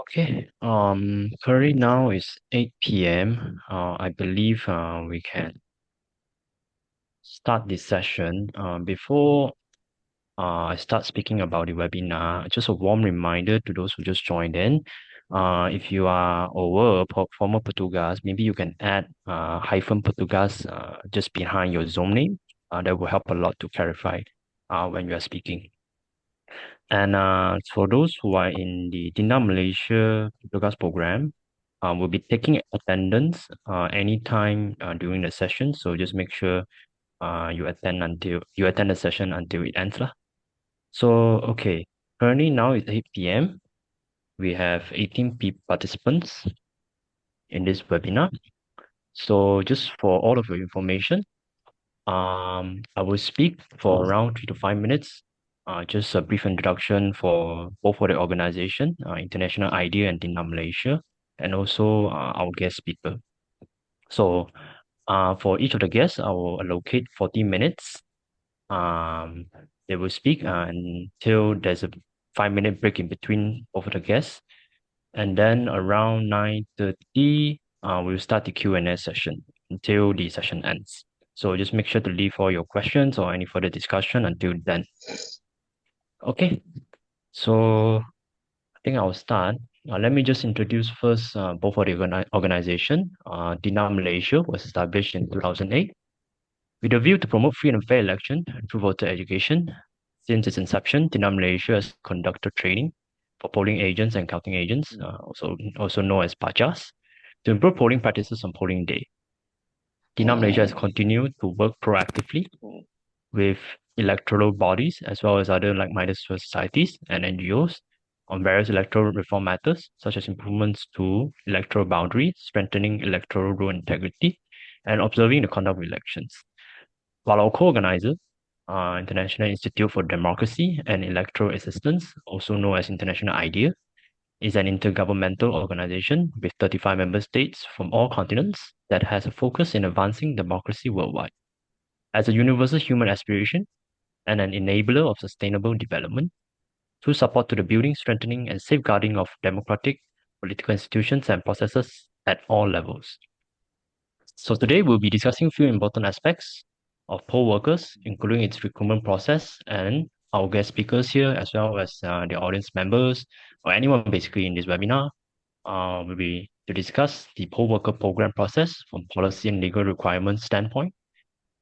Okay. Currently now is 8 p.m. I believe we can start this session. Before I start speaking about the webinar, just a warm reminder to those who just joined in. If you are over former Portuguese, maybe you can add hyphen Portuguese just behind your Zoom name. That will help a lot to clarify when you are speaking. And for those who are in the Tindak Malaysia Tugas program, we'll be taking attendance anytime during the session. So just make sure you attend the session until it ends lah. So okay, currently now it's 8 p.m. We have 18 participants in this webinar. So just for all of your information, I will speak for around 3 to 5 minutes. Just a brief introduction for both for the organization, International Idea and Tindak Malaysia, and also our guest speaker. So, for each of the guests, I will allocate 40 minutes. Um, they will speak until there's a 5 minute break in between both of the guests, and then around 9:30, we'll start the Q&A session until the session ends. So just make sure to leave all your questions or any further discussion until then. Okay, so I think I'll start. Let me just introduce first both of the organization. Tindak Malaysia was established in 2008 with a view to promote free and fair election through voter education. Since its inception, Tindak Malaysia has conducted training for polling agents and counting agents, also known as PACAs, to improve polling practices on polling day. Tindak Malaysia has continued to work proactively with electoral bodies as well as other like-minded societies and NGOs on various electoral reform matters, such as improvements to electoral boundaries, strengthening electoral rule integrity, and observing the conduct of elections. While our co-organizer, International Institute for Democracy and Electoral Assistance, also known as International IDEA, is an intergovernmental organization with 35 member states from all continents that has a focus in advancing democracy worldwide. As a universal human aspiration and an enabler of sustainable development, through support to the building, strengthening, and safeguarding of democratic political institutions and processes at all levels. So today we'll be discussing a few important aspects of poll workers, including its recruitment process, and our guest speakers here, as well as the audience members, or anyone basically in this webinar, will be to discuss the poll worker program process from policy and legal requirements standpoint,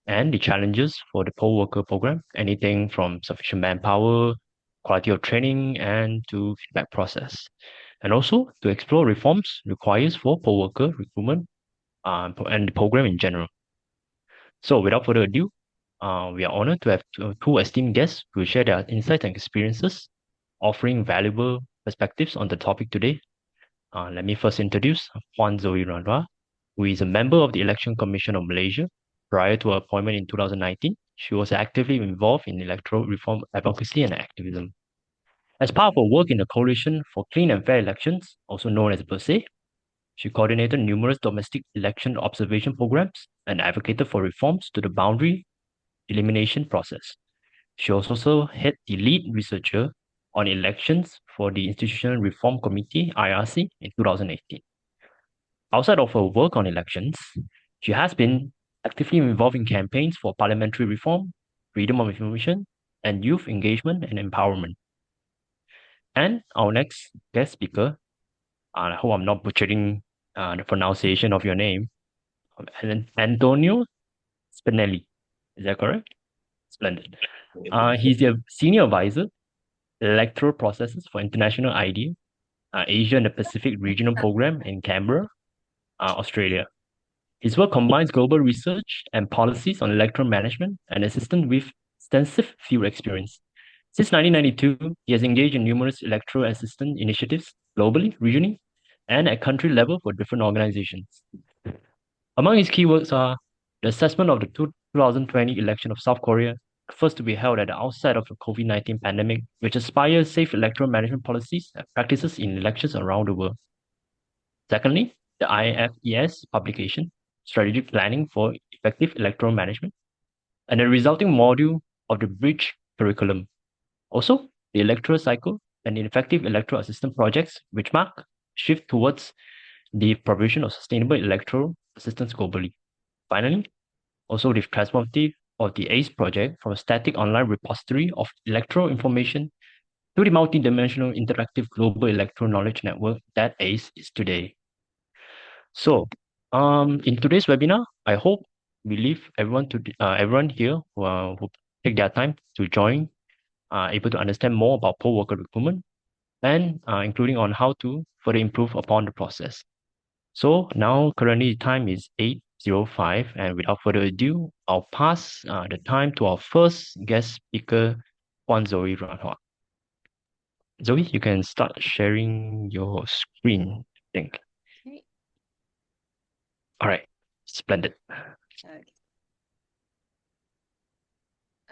and the challenges for the poll worker program, anything from sufficient manpower, quality of training, and to feedback process. And also to explore reforms requires for poll worker recruitment and the program in general. So without further ado, we are honored to have two esteemed guests who will share their insights and experiences, offering valuable perspectives on the topic today. Let me first introduce Puan Zoe Ranwa, who is a member of the Election Commission of Malaysia. Prior to her appointment in 2019, she was actively involved in electoral reform advocacy and activism. As part of her work in the Coalition for Clean and Fair Elections, also known as PERSE, she coordinated numerous domestic election observation programs and advocated for reforms to the boundary elimination process. She was also head the lead researcher on elections for the Institutional Reform Committee (IRC) in 2018. Outside of her work on elections, she has been actively involved in campaigns for parliamentary reform, freedom of information, and youth engagement and empowerment. And our next guest speaker, I hope I'm not butchering the pronunciation of your name, Antonio Spinelli. Is that correct? Splendid. He's the senior advisor, electoral processes for International IDEA, Asia and the Pacific Regional Program in Canberra, Australia. His work combines global research and policies on electoral management and assistance with extensive field experience. Since 1992, he has engaged in numerous electoral assistance initiatives globally, regionally, and at country level for different organizations. Among his key works are the assessment of the 2020 election of South Korea, first to be held at the outset of the COVID-19 pandemic, which aspires safe electoral management policies and practices in elections around the world. Secondly, the IFES publication, Strategic Planning for Effective Electoral Management, and the resulting module of the Bridge curriculum. Also, the electoral cycle and the effective electoral assistance projects, which mark shift towards the provision of sustainable electoral assistance globally. Finally, also the transformative of the ACE project from a static online repository of electoral information to the multidimensional interactive global electoral knowledge network that ACE is today. So, in today's webinar, I hope we leave everyone here who take their time to join, able to understand more about poll worker recruitment and including on how to further improve upon the process. So now currently the time is 8:05, and without further ado, I'll pass the time to our first guest speaker, Juan Zoe Ranhua. Zoe, you can start sharing your screen, I think. Okay. All right, splendid.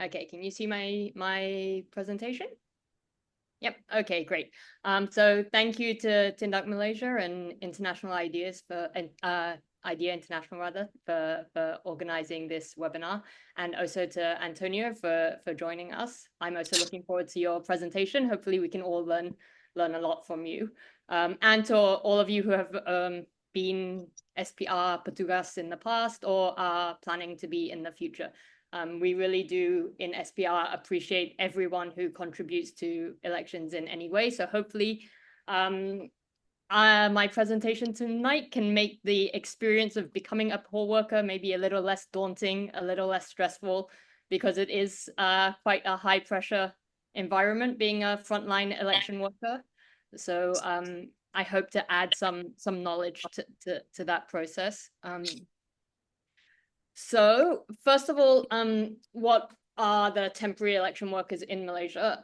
Okay, can you see my presentation? Yep. Okay, great. So thank you to Tindak Malaysia and International Ideas for Idea International rather for organizing this webinar, and also to Antonio for joining us. I'm also looking forward to your presentation. Hopefully, we can all learn a lot from you, and to all of you who have been SPR Petugas in the past or are planning to be in the future. We really do in SPR appreciate everyone who contributes to elections in any way. So hopefully my presentation tonight can make the experience of becoming a poll worker maybe a little less daunting, a little less stressful, because it is quite a high pressure environment being a frontline election worker. So I hope to add some knowledge to that process. So first of all, what are the temporary election workers in Malaysia?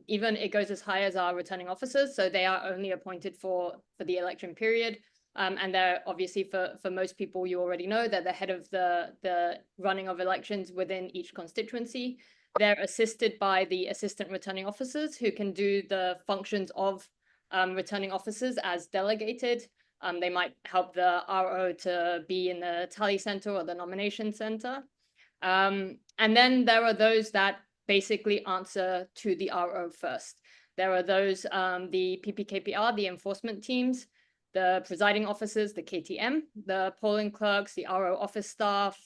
Even it goes as high as our returning officers. So they are only appointed for the election period. And they're obviously for most people, you already know that the head of the running of elections within each constituency. They're assisted by the assistant returning officers who can do the functions of returning officers as delegated. They might help the RO to be in the tally center or the nomination center. And then there are those that basically answer to the RO first. There are those, the PPKPR, the enforcement teams, the presiding officers, the KTM, the polling clerks, the RO office staff,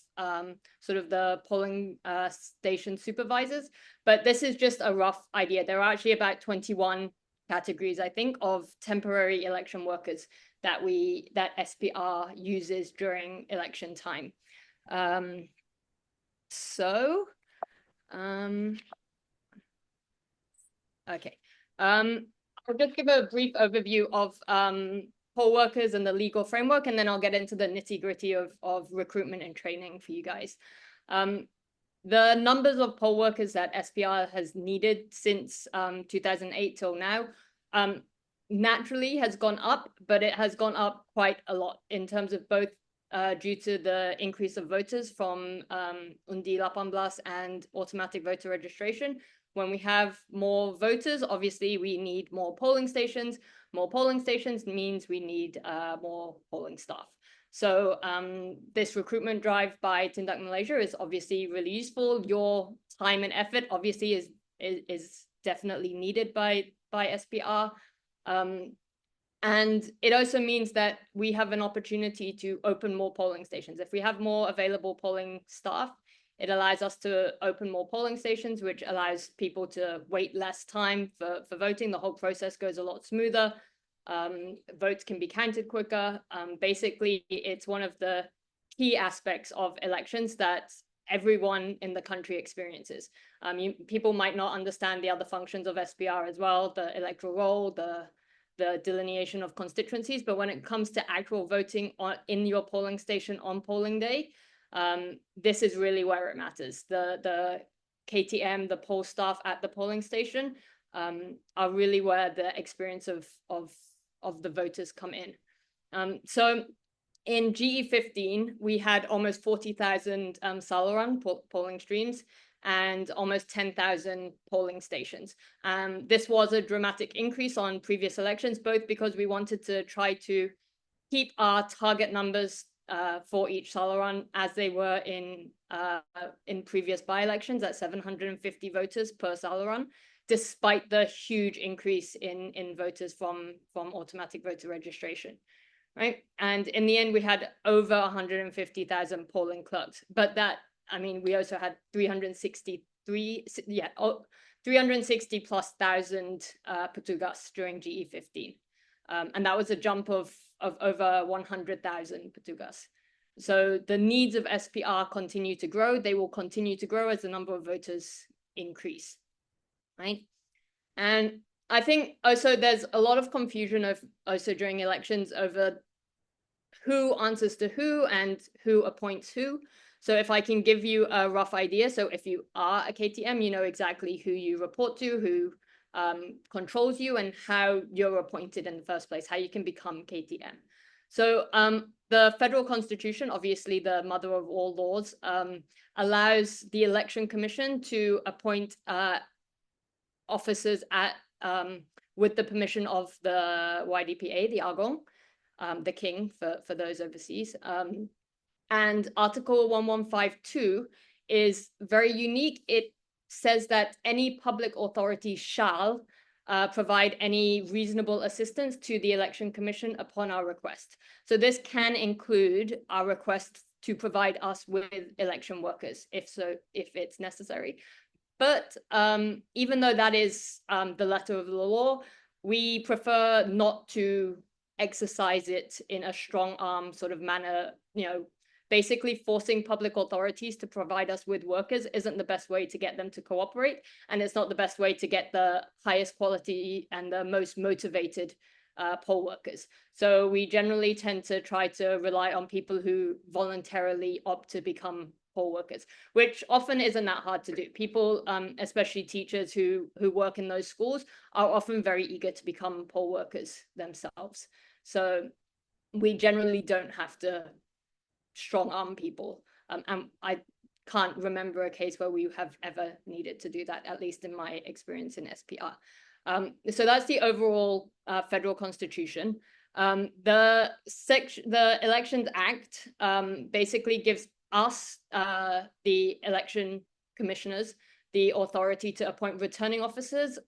sort of the polling station supervisors. But this is just a rough idea. There are actually about 21 categories, I think, of temporary election workers that SPR uses during election time. Okay. I'll just give a brief overview of poll workers and the legal framework, and then I'll get into the nitty-gritty of recruitment and training for you guys. The numbers of poll workers that SPR has needed since 2008 till now naturally has gone up, but it has gone up quite a lot in terms of both due to the increase of voters from Undi 18 and automatic voter registration. When we have more voters, obviously we need more polling stations. More polling stations means we need more polling staff. So this recruitment drive by Tindak Malaysia is obviously really useful. Your time and effort obviously is definitely needed by SPR. And it also means that we have an opportunity to open more polling stations. If we have more available polling staff, it allows us to open more polling stations, which allows people to wait less time for voting. The whole process goes a lot smoother. Votes can be counted quicker. Basically, it's one of the key aspects of elections that everyone in the country experiences. People might not understand the other functions of SPR as well, the electoral roll, the delineation of constituencies, but when it comes to actual voting in your polling station on polling day, this is really where it matters. The KTM, the poll staff at the polling station, are really where the experience of the voters come in. So in GE15, we had almost 40,000 Saluran polling streams and almost 10,000 polling stations. This was a dramatic increase on previous elections, both because we wanted to try to keep our target numbers for each Saluran as they were in previous by-elections at 750 voters per Saluran, despite the huge increase in voters from automatic voter registration, right? And in the end, we had over 150,000 polling clerks, but that, I mean, we also had 360 plus thousand petugas during GE15. And that was a jump of over 100,000 petugas. So the needs of SPR continue to grow. They will continue to grow as the number of voters increase, right? And I think also there's a lot of confusion of also during elections over who answers to who and who appoints who. So if I can give you a rough idea, so if you are a KTM, you know exactly who you report to, who controls you, and how you're appointed in the first place, how you can become KTM. So the federal constitution, obviously the mother of all laws, allows the election commission to appoint officers at with the permission of the YDPA, the Agong, the king for those overseas. And Article 1152 is very unique. It says that any public authority shall provide any reasonable assistance to the election commission upon our request. So this can include our request to provide us with election workers, if it's necessary. But even though that is the letter of the law, we prefer not to exercise it in a strong arm sort of manner. You know, basically forcing public authorities to provide us with workers isn't the best way to get them to cooperate, and it's not the best way to get the highest quality and the most motivated poll workers. So we generally tend to try to rely on people who voluntarily opt to become poll workers, which often isn't that hard to do. People, especially teachers who work in those schools, are often very eager to become poll workers themselves. So we generally don't have to strong arm people. And I can't remember a case where we have ever needed to do that, at least in my experience in SPR. So that's the overall federal constitution. The Elections Act basically gives us, the election commissioners, the authority to appoint returning officers,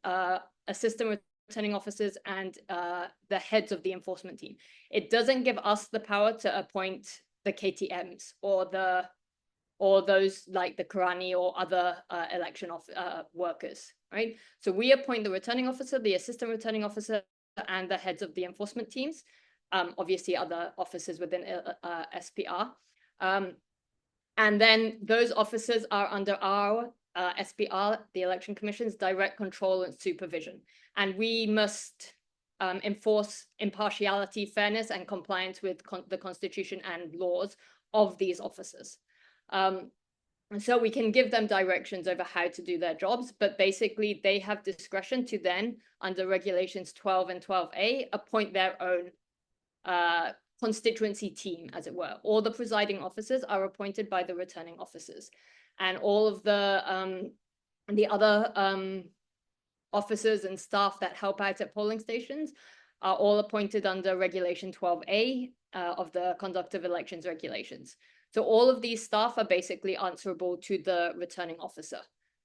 assistant returning officers, and the heads of the enforcement team. It doesn't give us the power to appoint the KTMs or those like the Karani or other election workers, right? So we appoint the returning officer, the assistant returning officer, and the heads of the enforcement teams, obviously other officers within SPR. And then those officers are under our SPR, the Election Commission's direct control and supervision. And we must enforce impartiality, fairness, and compliance with the Constitution and laws of these officers. So we can give them directions over how to do their jobs, but basically they have discretion to then, under regulations 12 and 12A, appoint their own constituency team, as it were. All the presiding officers are appointed by the returning officers, and all of the other officers and staff that help out at polling stations are all appointed under regulation 12A of the Conduct of Elections regulations. So all of these staff are basically answerable to the returning officer,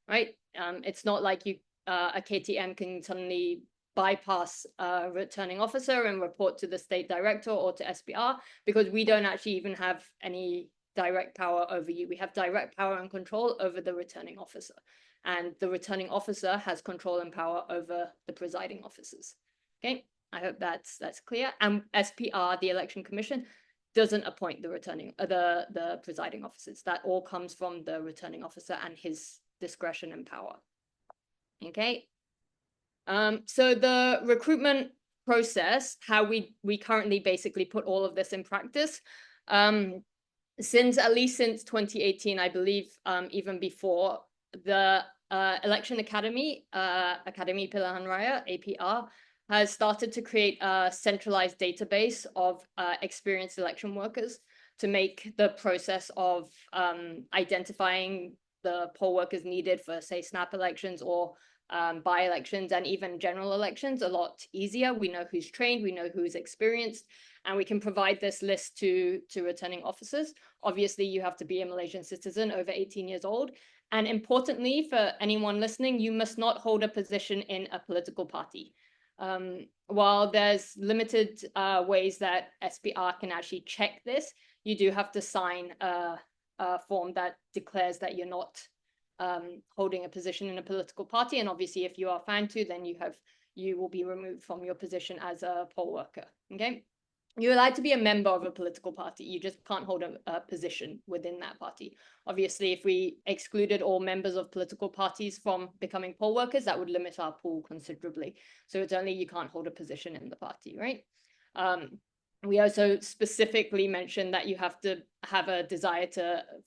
right? It's not like a KTM can suddenly bypass a returning officer and report to the state director or to SPR, because we don't actually even have any direct power over you. We have direct power and control over the returning officer, and the returning officer has control and power over the presiding officers. Okay, I hope that's clear. And SPR, the Election Commission, doesn't appoint the the presiding officers. That all comes from the returning officer and his discretion and power. Okay. So the recruitment process, how we currently basically put all of this in practice, at least since 2018, I believe, even before, the Election Academy, Academy Pilihan Raya, APR, has started to create a centralized database of experienced election workers to make the process of identifying the poll workers needed for, say, snap elections or by-elections and even general elections a lot easier. We know who's trained, we know who's experienced, and we can provide this list to returning officers. Obviously, you have to be a Malaysian citizen over 18 years old, And importantly, for anyone listening, you must not hold a position in a political party. While there's limited ways that SPR can actually check this, you do have to sign a form that declares that you're not holding a position in a political party. And obviously, if you are found to, then you will be removed from your position as a poll worker. Okay. You're allowed to be a member of a political party. You just can't hold a position within that party. Obviously, if we excluded all members of political parties from becoming poll workers, that would limit our pool considerably. So it's only you can't hold a position in the party, right? We also specifically mentioned that you have to have a desire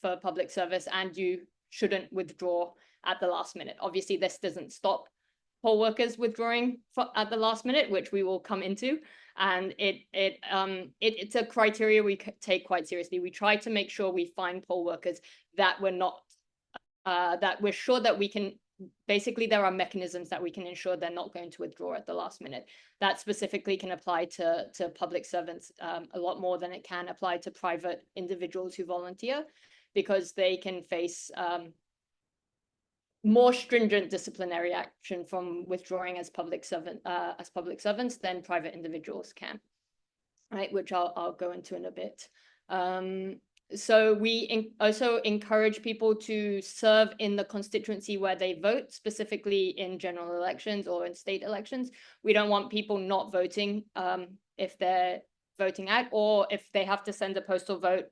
for public service, and you shouldn't withdraw at the last minute. Obviously, this doesn't stop poll workers withdrawing at the last minute, which we will come into. And it's a criteria we take quite seriously. We try to make sure we find poll workers that we're not, that we're sure that we can, basically there are mechanisms that we can ensure they're not going to withdraw at the last minute. That specifically can apply to public servants a lot more than it can apply to private individuals who volunteer, because they can face more stringent disciplinary action from withdrawing as public servants than private individuals can, right? Which I'll go into in a bit. So we also encourage people to serve in the constituency where they vote, specifically in general elections or in state elections. We don't want people not voting if they're voting out, or if they have to send a postal vote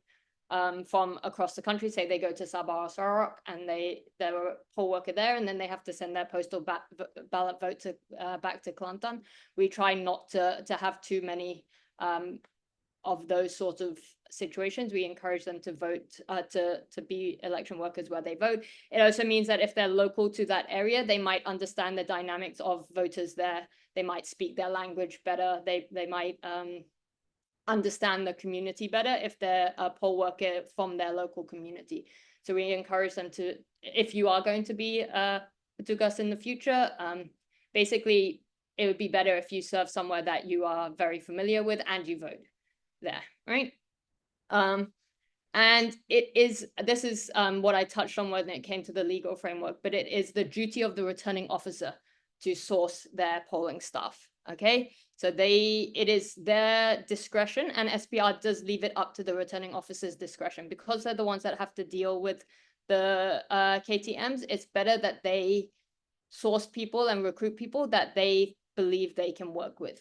from across the country. Say they go to Sabah or Sarawak and they're a poll worker there, and then they have to send their postal ballot vote back to Kelantan. We try not to have too many of those sort of situations. We encourage them to vote, to be election workers where they vote. It also means that if they're local to that area, they might understand the dynamics of voters there. They might speak their language better. They might understand the community better if they're a poll worker from their local community. So we encourage them to, if you are going to be a petugas in the future, basically it would be better if you serve somewhere that you are very familiar with and you vote there, right? And this is what I touched on when it came to the legal framework, but it is the duty of the returning officer to source their polling staff. Okay, so it is their discretion, and SPR does leave it up to the returning officer's discretion, because they're the ones that have to deal with the KTMs. It's better that they source people and recruit people that they believe they can work with.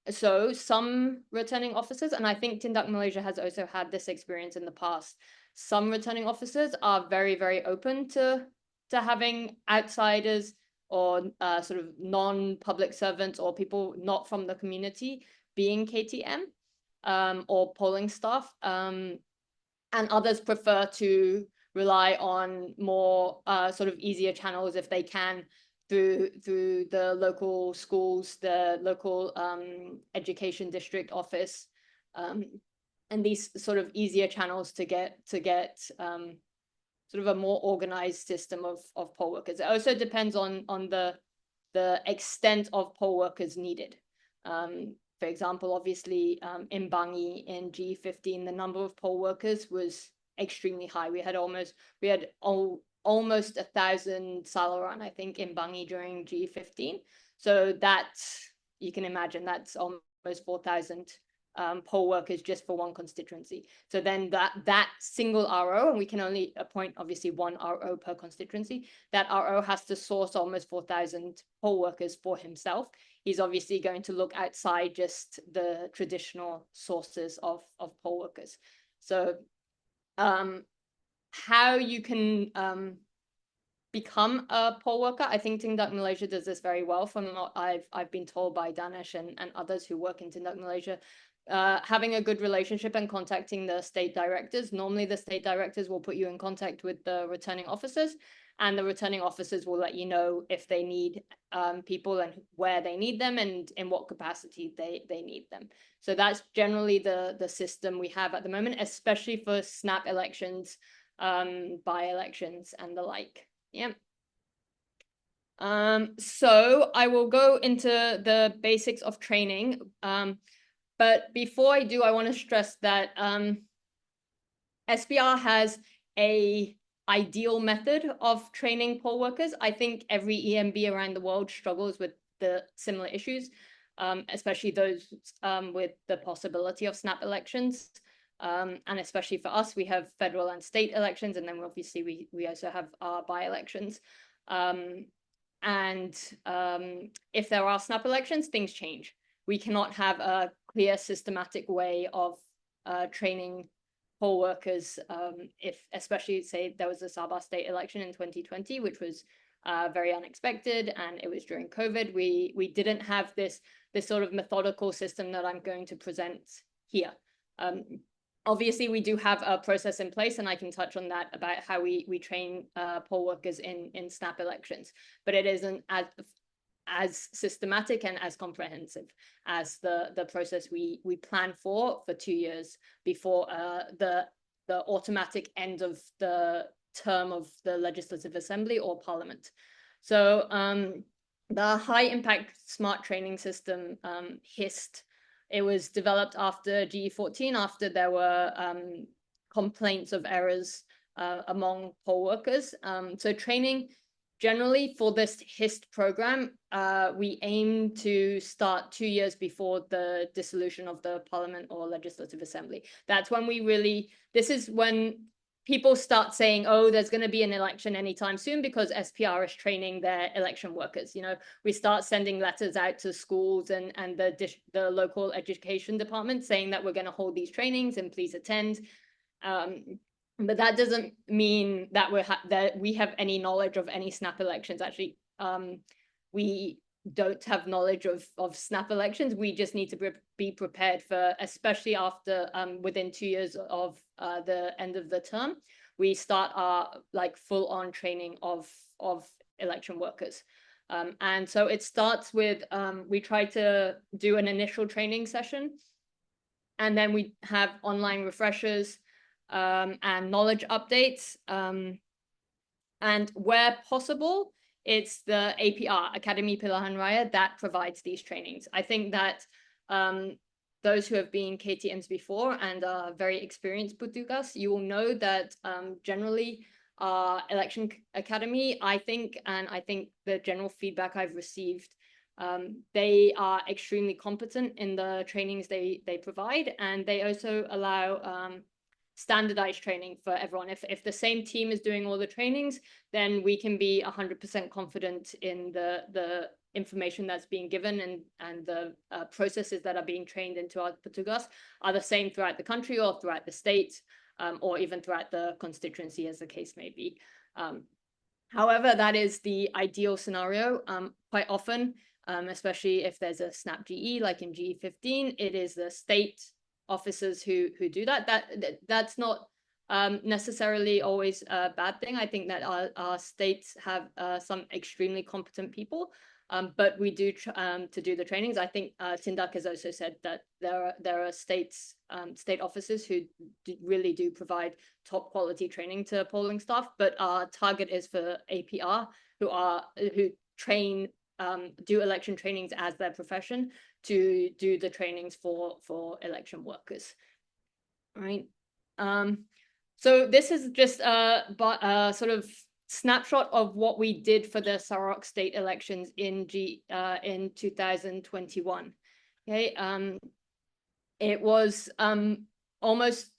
So some returning officers, and I think Tindak Malaysia has also had this experience in the past, some returning officers are very, very open to having outsiders or sort of non-public servants or people not from the community being KTM or polling staff. And others prefer to rely on more sort of easier channels if they can, through the local schools, the local education district office, and these sort of easier channels to get sort of a more organized system of poll workers. It also depends on the extent of poll workers needed. For example, obviously in Bangi in G15, the number of poll workers was extremely high. We had almost 1,000 Salaran, I think, in Bangi during G15. So you can imagine that's almost 4,000 poll workers just for one constituency. So then that single RO, and we can only appoint obviously one RO per constituency, that RO has to source almost 4,000 poll workers for himself. He's obviously going to look outside just the traditional sources of poll workers. So how you can become a poll worker, I think Tindak Malaysia does this very well, from what I've been told by Danish and others who work in Tindak Malaysia. Having a good relationship and contacting the state directors. Normally the state directors will put you in contact with the returning officers, and the returning officers will let you know if they need people and where they need them and in what capacity they need them. So that's generally the system we have at the moment, especially for snap elections, by-elections and the like. Yeah. So I will go into the basics of training. But before I do, I want to stress that SPR has a ideal method of training poll workers. I think every EMB around the world struggles with the similar issues, especially those with the possibility of snap elections. And especially for us, we have federal and state elections, and then obviously we also have our by-elections. If there are snap elections, things change. We cannot have a clear, systematic way of training poll workers, if especially say there was a Sabah state election in 2020, which was very unexpected, and it was during COVID. We didn't have this sort of methodical system that I'm going to present here. Obviously, we do have a process in place, and I can touch on that about how we train poll workers in snap elections, but it isn't as systematic and as comprehensive as the process we plan for 2 years before the automatic end of the term of the Legislative Assembly or Parliament. So the High Impact Smart Training System, HIST, it was developed after GE14, after there were complaints of errors among poll workers. So training generally for this HIST program, we aim to start 2 years before the dissolution of the Parliament or Legislative Assembly. That's when this is when people start saying, oh, there's going to be an election anytime soon because SPR is training their election workers. We start sending letters out to schools and the local education department saying that we're going to hold these trainings and please attend. But that doesn't mean that we have any knowledge of any snap elections. Actually, we don't have knowledge of snap elections. We just need to be prepared for, especially after within 2 years of the end of the term, we start our full-on training of election workers. And so it starts with we try to do an initial training session, and then we have online refreshers and knowledge updates. And where possible, it's the APR, Academy Pilihan Raya, that provides these trainings. I think that those who have been KTMs before and are very experienced petugas, you will know that generally Election Academy, I think the general feedback I've received, they are extremely competent in the trainings they provide, and they also allow standardized training for everyone. If the same team is doing all the trainings, then we can be 100% confident in the information that's being given, and the processes that are being trained into our petugas are the same throughout the country or throughout the state, or even throughout the constituency, as the case may be. However, that is the ideal scenario. Quite often, especially if there's a SNAP GE, like in GE15, it is the state officers who do that. That's not necessarily always a bad thing. I think that our states have some extremely competent people, but we do to do the trainings. I think Tindak has also said that there are state officers who really do provide top quality training to polling staff, but our target is for APR, who train do election trainings as their profession, to do the trainings for election workers. All right. So this is just a sort of snapshot of what we did for the Sarawak state elections in 2021. Okay. It was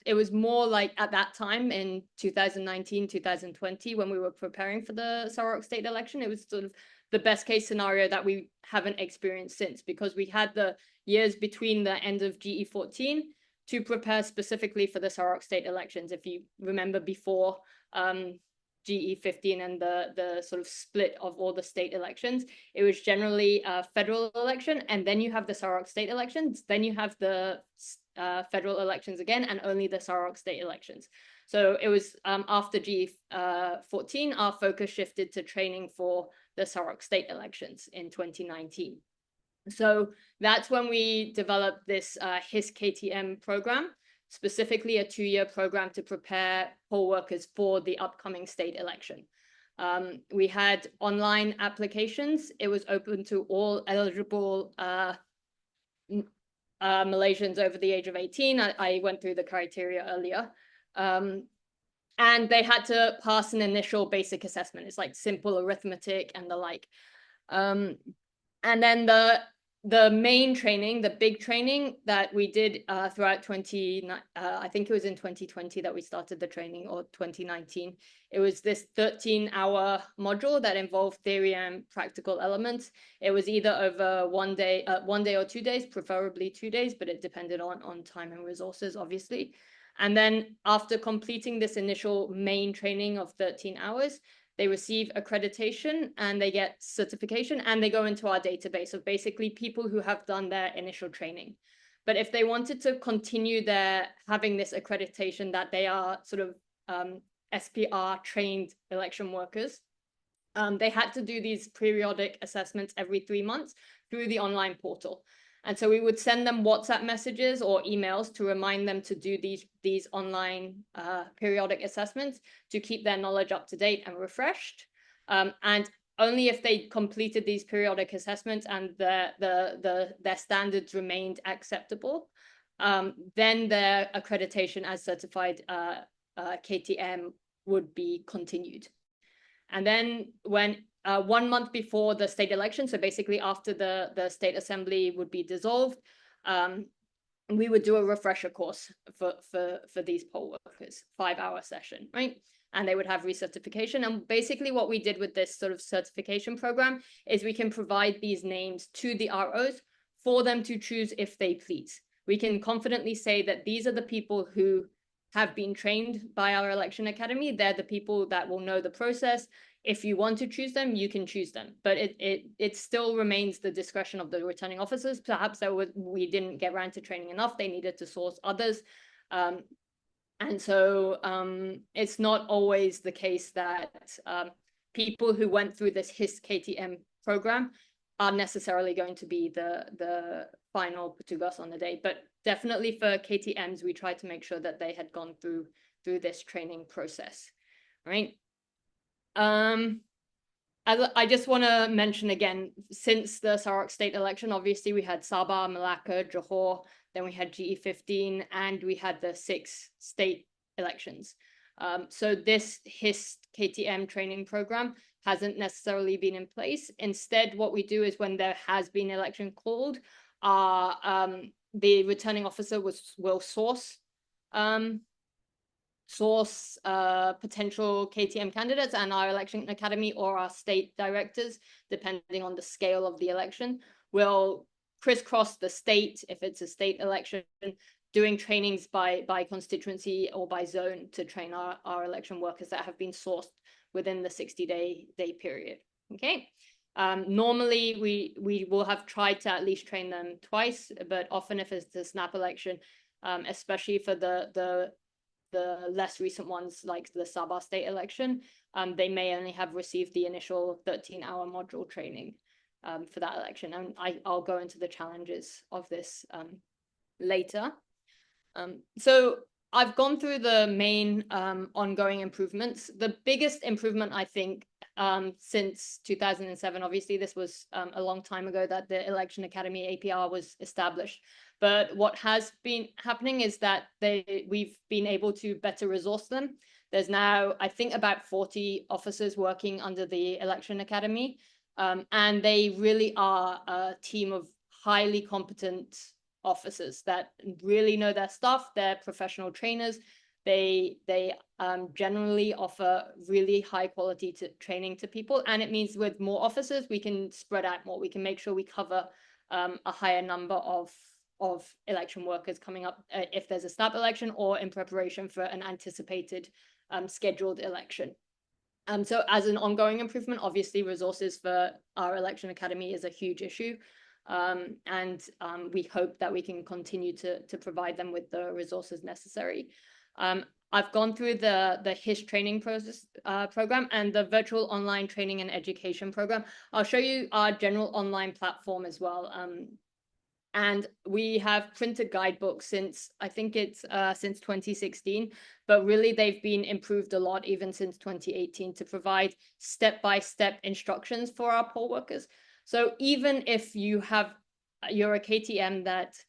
it was more like at that time in 2019, 2020, when we were preparing for the Sarawak state election, it was sort of the best case scenario that we haven't experienced since, because we had the years between the end of GE14 to prepare specifically for the Sarawak state elections. If you remember before GE15 and the sort of split of all the state elections, it was generally a federal election, and then you have the Sarawak state elections, then you have the federal elections again, and only the Sarawak state elections. So it was after GE14, our focus shifted to training for the Sarawak state elections in 2019. So that's when we developed this HIS KTM program, specifically a 2-year program to prepare poll workers for the upcoming state election. We had online applications. It was open to all eligible Malaysians over the age of 18. I went through the criteria earlier. And they had to pass an initial basic assessment. It's like simple arithmetic and the like. And then the main training, the big training that we did throughout I think it was in 2020 that we started the training, or 2019. It was this 13-hour module that involved theory and practical elements. It was either over 1 day or 2 days, preferably 2 days, but it depended on time and resources, obviously. And then after completing this initial main training of 13 hours, they receive accreditation and they get certification, and they go into our database of basically people who have done their initial training. But if they wanted to continue having this accreditation that they are sort of SPR trained election workers, they had to do these periodic assessments every 3 months through the online portal. And so we would send them WhatsApp messages or emails to remind them to do these online periodic assessments to keep their knowledge up to date and refreshed. And only if they completed these periodic assessments and their standards remained acceptable, then their accreditation as certified KTM would be continued. And then when 1 month before the state election, so basically after the state assembly would be dissolved, we would do a refresher course for these poll workers, 5-hour session, right? And they would have recertification. And basically what we did with this sort of certification program is we can provide these names to the ROs for them to choose if they please. We can confidently say that these are the people who have been trained by our election academy. They're the people that will know the process. If you want to choose them, you can choose them, but it still remains the discretion of the returning officers. Perhaps we didn't get around to training enough. They needed to source others. And so it's not always the case that people who went through this HIS KTM program are necessarily going to be the final Petugas on the day. But definitely for KTMs, we tried to make sure that they had gone through this training process, right? I just want to mention again, since the Sarawak state election, obviously we had Sabah, Malacca, Johor, then we had GE15, and we had the 6 state elections. So this HIS KTM training program hasn't necessarily been in place. Instead, what we do is when there has been election called, the returning officer will source potential KTM candidates, and our election academy or our state directors, depending on the scale of the election, will crisscross the state, if it's a state election, doing trainings by constituency or by zone to train our election workers that have been sourced within the 60-day period. Okay. Normally we will have tried to at least train them twice, but often if it's the snap election, especially for the less recent ones like the Sabah state election, they may only have received the initial 13-hour module training for that election. And I'll go into the challenges of this later. So I've gone through the main ongoing improvements. The biggest improvement, I think, since 2007, obviously this was a long time ago that the Election Academy APR was established. But what has been happening is that we've been able to better resource them. There's now, I think, about 40 officers working under the Election Academy. And they really are a team of highly competent officers that really know their stuff. They're professional trainers. They generally offer really high quality training to people. And it means with more officers, we can spread out more. We can make sure we cover a higher number of election workers coming up if there's a snap election or in preparation for an anticipated scheduled election. So as an ongoing improvement, obviously resources for our election academy is a huge issue. And we hope that we can continue to provide them with the resources necessary. I've gone through the HIS training process program and the virtual online training and education program. I'll show you our general online platform as well. And we have printed guidebooks since, I think it's since 2016, but really they've been improved a lot even since 2018 to provide step-by-step instructions for our poll workers. So even if you're a KTM that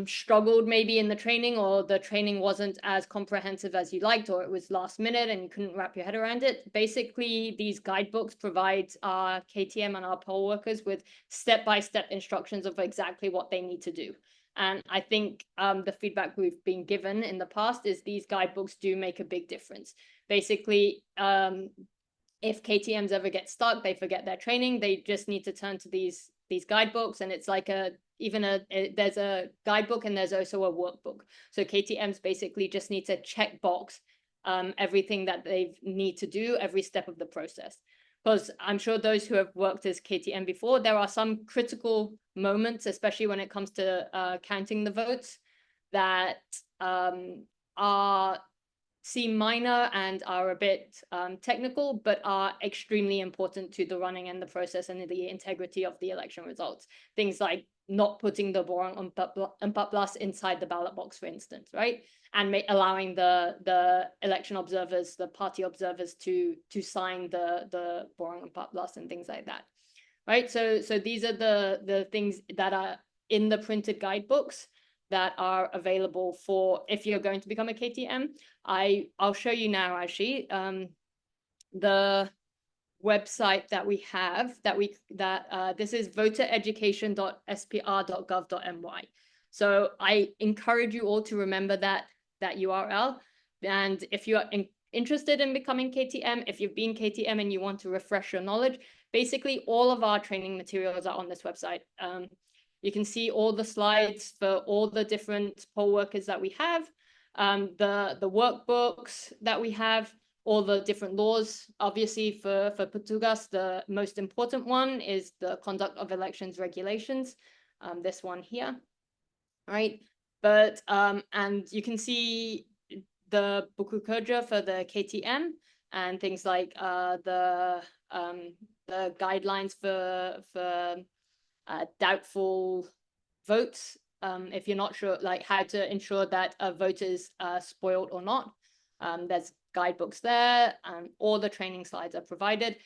struggled maybe in the training, or the training wasn't as comprehensive as you liked, or it was last minute and you couldn't wrap your head around it, basically these guidebooks provide our KTM and our poll workers with step-by-step instructions of exactly what they need to do. And I think the feedback we've been given in the past is these guidebooks do make a big difference. Basically, if KTMs ever get stuck, they forget their training, they just need to turn to these guidebooks, and it's like there's a guidebook and there's also a workbook. So KTMs basically just need to check box everything that they need to do every step of the process. Because I'm sure those who have worked as KTM before, there are some critical moments, especially when it comes to counting the votes, that are seem minor and are a bit technical, but are extremely important to the running and the process and the integrity of the election results. Things like not putting the borang empat inside the ballot box, for instance, right? And allowing the election observers, the party observers, to sign the borang empat and things like that, right? So these are the things that are in the printed guidebooks that are available for if you're going to become a KTM. I'll show you now, actually, the website that we have, this is votereducation.spr.gov.my. So I encourage you all to remember that URL. And if you're interested in becoming KTM, if you've been KTM and you want to refresh your knowledge, basically all of our training materials are on this website. You can see all the slides for all the different poll workers that we have, the workbooks that we have, all the different laws. Obviously, for Petugas, the most important one is the Conduct of Elections Regulations, this one here, right? But and you can see the Buku Kerja for the KTM and things like the guidelines for doubtful votes, if you're not sure, like how to ensure that a vote is spoiled or not. There's guidebooks there, and all the training slides are provided.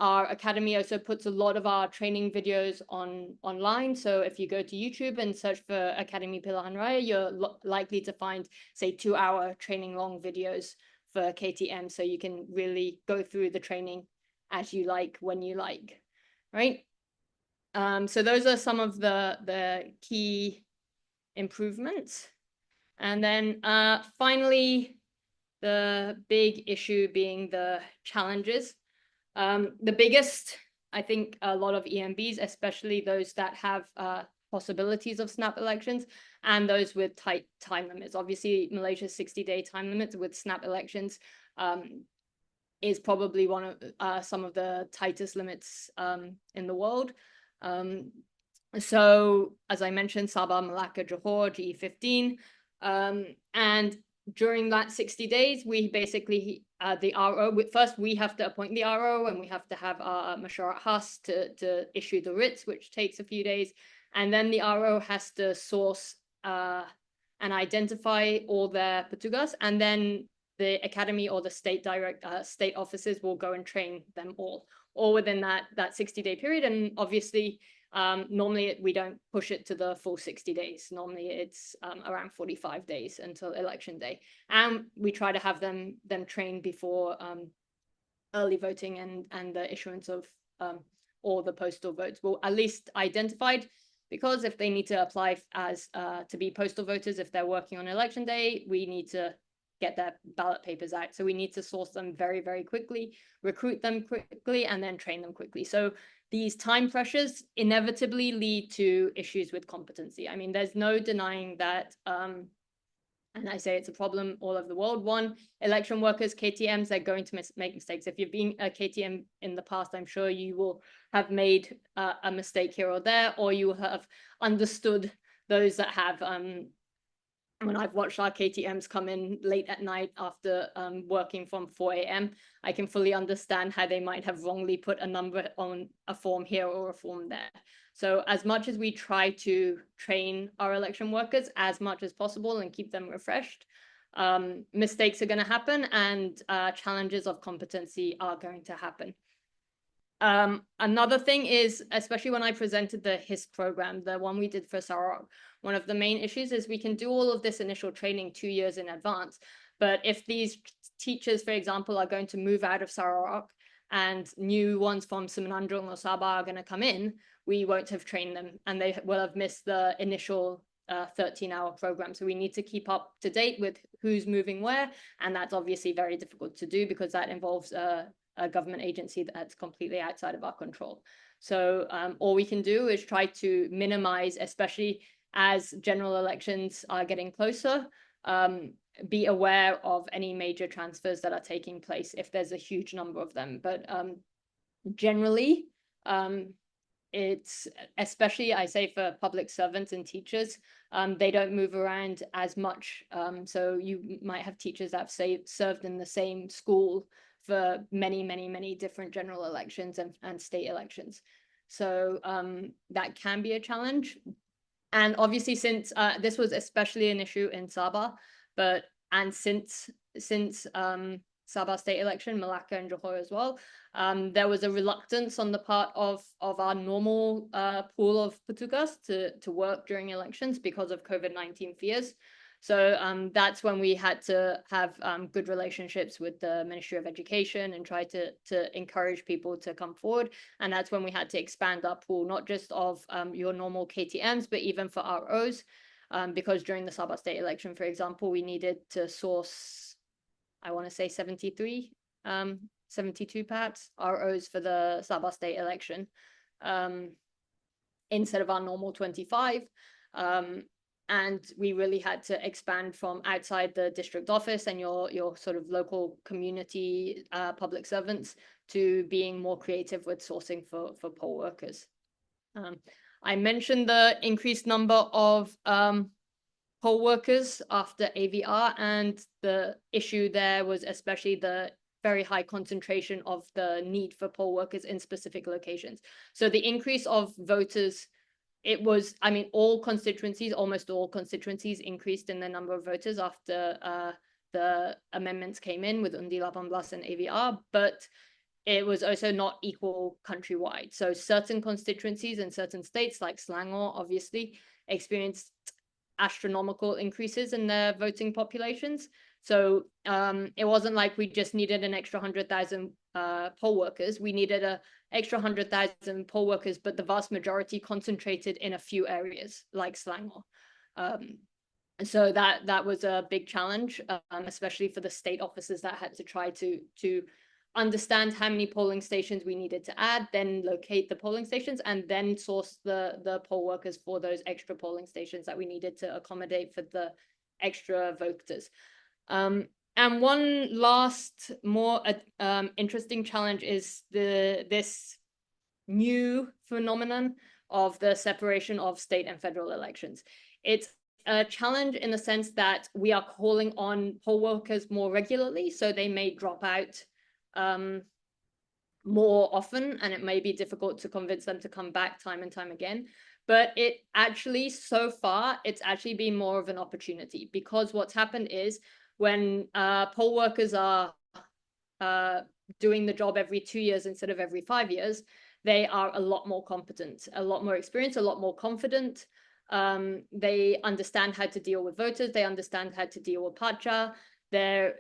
Our academy also puts a lot of our training videos online. So if you go to YouTube and search for Academy Pilihan Raya, you're likely to find, say, 2-hour training long videos for KTM. So you can really go through the training as you like, when you like, right? So those are some of the key improvements. And then finally, the big issue being the challenges. The biggest, I think, a lot of EMBs, especially those that have possibilities of snap elections and those with tight time limits. Obviously, Malaysia's 60-day time limits with snap elections is probably one of some of the tightest limits in the world. So as I mentioned, Sabah, Malacca, Johor, GE15, and during that 60 days, we basically, the RO, first we have to appoint the RO, and we have to have our Masyarat Khas to issue the writs, which takes a few days. And then the RO has to source and identify all their petugas, and then the academy or the state state offices will go and train them all within that 60-day period. And obviously, normally we don't push it to the full 60 days. Normally it's around 45 days until election day. And we try to have them trained before early voting and the issuance of all the postal votes. Well, at least identified, because if they need to apply as to be postal voters, if they're working on election day, we need to get their ballot papers out. So we need to source them very, very quickly, recruit them quickly, and then train them quickly. So these time pressures inevitably lead to issues with competency. I mean, there's no denying that, and I say it's a problem all over the world. One, election workers, KTMs, they're going to make mistakes. If you've been a KTM in the past, I'm sure you will have made a mistake here or there, or you will have understood those that have. When I've watched our KTMs come in late at night after working from 4 a.m., I can fully understand how they might have wrongly put a number on a form here or a form there. So as much as we try to train our election workers as much as possible and keep them refreshed, mistakes are going to happen, and challenges of competency are going to happen. Another thing is, especially when I presented the HIS program, the one we did for Sarawak, one of the main issues is we can do all of this initial training 2 years in advance. But if these teachers, for example, are going to move out of Sarawak and new ones from Semenanjung or Sabah are going to come in, we won't have trained them and they will have missed the initial 13-hour program. So we need to keep up to date with who's moving where. And that's obviously very difficult to do because that involves a government agency that's completely outside of our control. So all we can do is try to minimize, especially as general elections are getting closer, be aware of any major transfers that are taking place if there's a huge number of them. But generally, it's especially, I say, for public servants and teachers, they don't move around as much. So you might have teachers that have served in the same school for many, many, many different general elections and state elections. So that can be a challenge. And obviously, since this was especially an issue in Sabah, since Sabah state election, Malacca and Johor as well, there was a reluctance on the part of our normal pool of petugas to work during elections because of COVID-19 fears. So that's when we had to have good relationships with the Ministry of Education and try to encourage people to come forward. And that's when we had to expand our pool, not just of your normal KTMs, but even for ROs. Because during the Sabah state election, for example, we needed to source, I want to say 73, 72 perhaps, ROs for the Sabah state election instead of our normal 25. And we really had to expand from outside the district office and your sort of local community public servants to being more creative with sourcing for poll workers. I mentioned the increased number of poll workers after AVR, and the issue there was especially the very high concentration of the need for poll workers in specific locations. So the increase of voters, it was, I mean, almost all constituencies increased in the number of voters after the amendments came in with Undi 18 and AVR, but it was also not equal countrywide. So certain constituencies in certain states, like Selangor, obviously, experienced astronomical increases in their voting populations. So it wasn't like we just needed an extra 100,000 poll workers. We needed an extra 100,000 poll workers, but the vast majority concentrated in a few areas like Selangor. So that was a big challenge, especially for the state officers that had to try to understand how many polling stations we needed to add, then locate the polling stations, and then source the poll workers for those extra polling stations that we needed to accommodate for the extra voters. And one last more interesting challenge is this new phenomenon of the separation of state and federal elections. It's a challenge in the sense that we are calling on poll workers more regularly, so they may drop out more often, and it may be difficult to convince them to come back time and time again. But it actually, so far, it's actually been more of an opportunity, because what's happened is when poll workers are doing the job every 2 years instead of every 5 years, they are a lot more competent, a lot more experienced, a lot more confident. They understand how to deal with voters. They understand how to deal with pacha. They're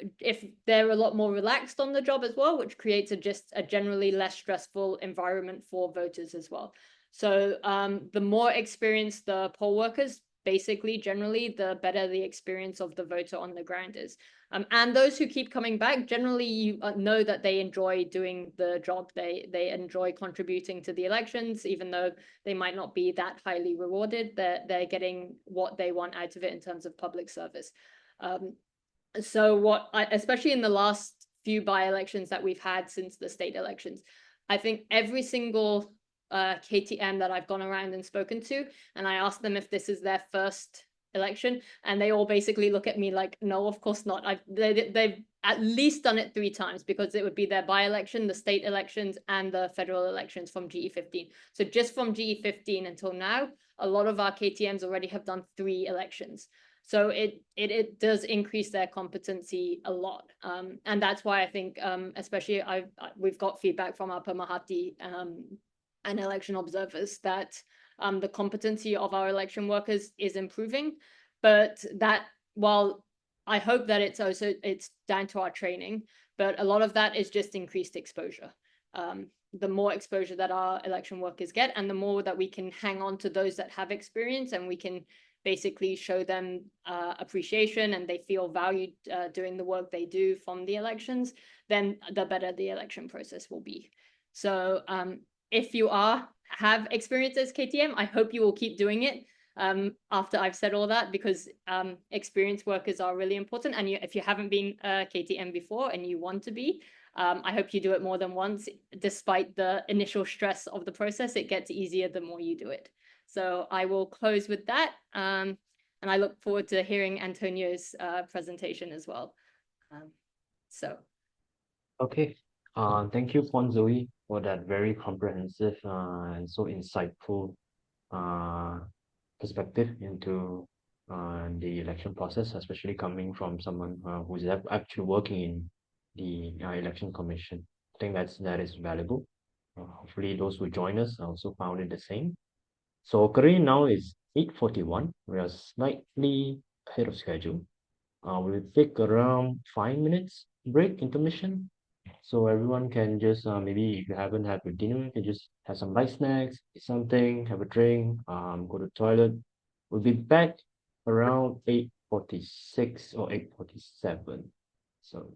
a lot more relaxed on the job as well, which creates just a generally less stressful environment for voters as well. So the more experienced the poll workers, basically, generally, the better the experience of the voter on the ground is. And those who keep coming back, generally, you know that they enjoy doing the job. They enjoy contributing to the elections, even though they might not be that highly rewarded. They're getting what they want out of it in terms of public service. So especially in the last few by-elections that we've had since the state elections, I think every single KTM that I've gone around and spoken to, and I asked them if this is their first election, and they all basically look at me like, no, of course not. They've at least done it 3 times, because it would be their by-election, the state elections, and the federal elections from GE15. So just from GE15 until now, a lot of our KTMs already have done 3 elections. So it does increase their competency a lot. And that's why I think, especially we've got feedback from our Pemerhati and election observers that the competency of our election workers is improving. But that, while I hope that it's down to our training, but a lot of that is just increased exposure. The more exposure that our election workers get, and the more that we can hang on to those that have experience, and we can basically show them appreciation and they feel valued doing the work they do from the elections, then the better the election process will be. So if you have experience as KTM, I hope you will keep doing it after I've said all that, because experienced workers are really important. And if you haven't been a KTM before and you want to be, I hope you do it more than once. Despite the initial stress of the process, it gets easier the more you do it. So I will close with that. And I look forward to hearing Antonio's presentation as well. So. Okay. Thank you, Pon Zoe, for that very comprehensive and so insightful uh, perspective into the election process, especially coming from someone who's actually working in the election commission. I think that is valuable. Hopefully, those who join us also found it the same. So currently now is 8:41. We are slightly ahead of schedule. We'll take around 5 minutes break intermission. So everyone can just maybe if you haven't had your dinner, you can just have some light snacks, eat something, have a drink, go to the toilet. We'll be back around 8:46 or 8:47. So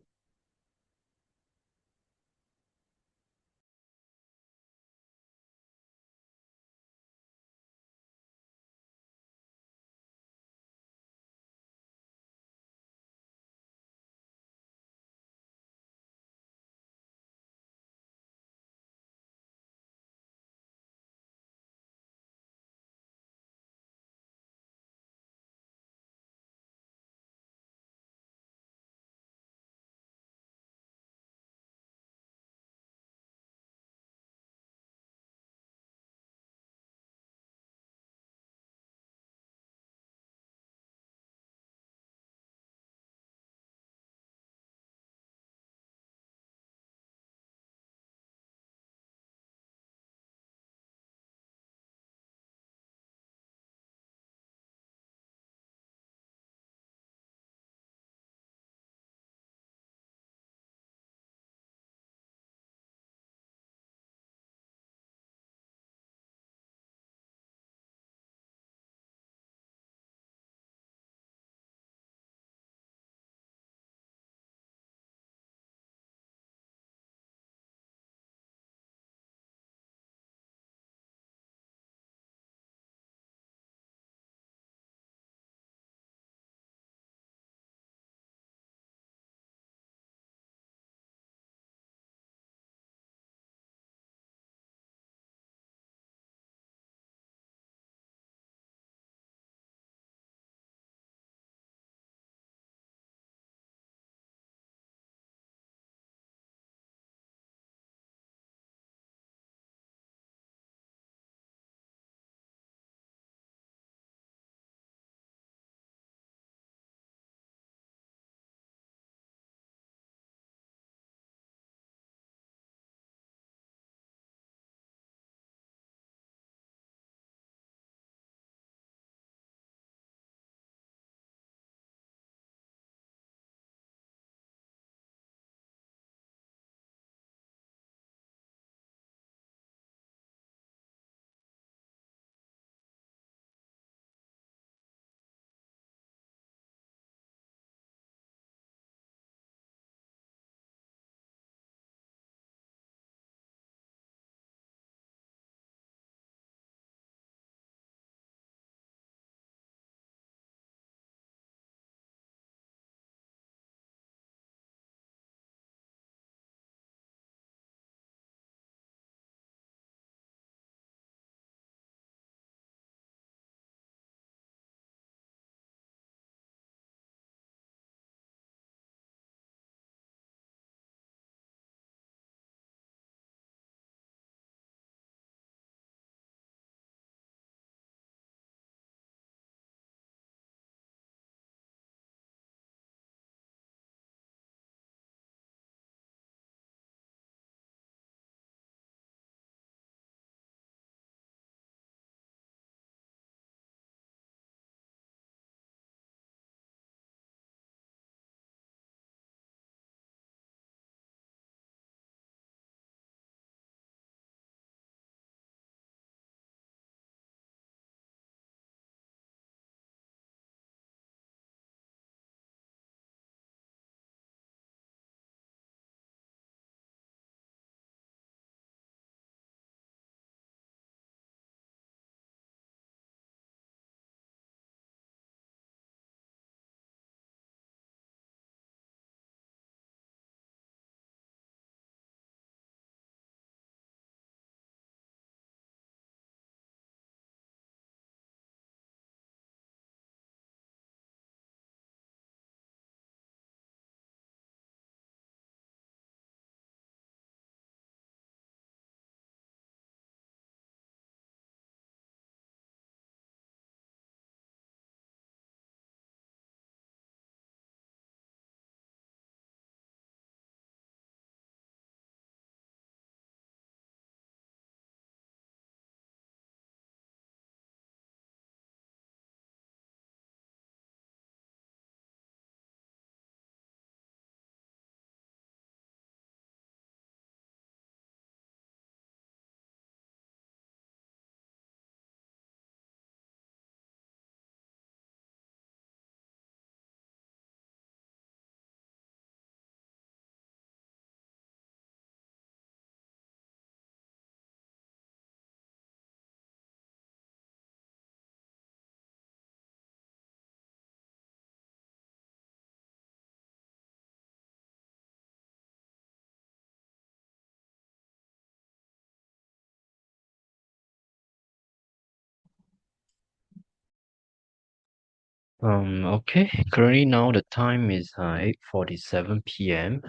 Okay. Currently now the time is 8:47 p.m.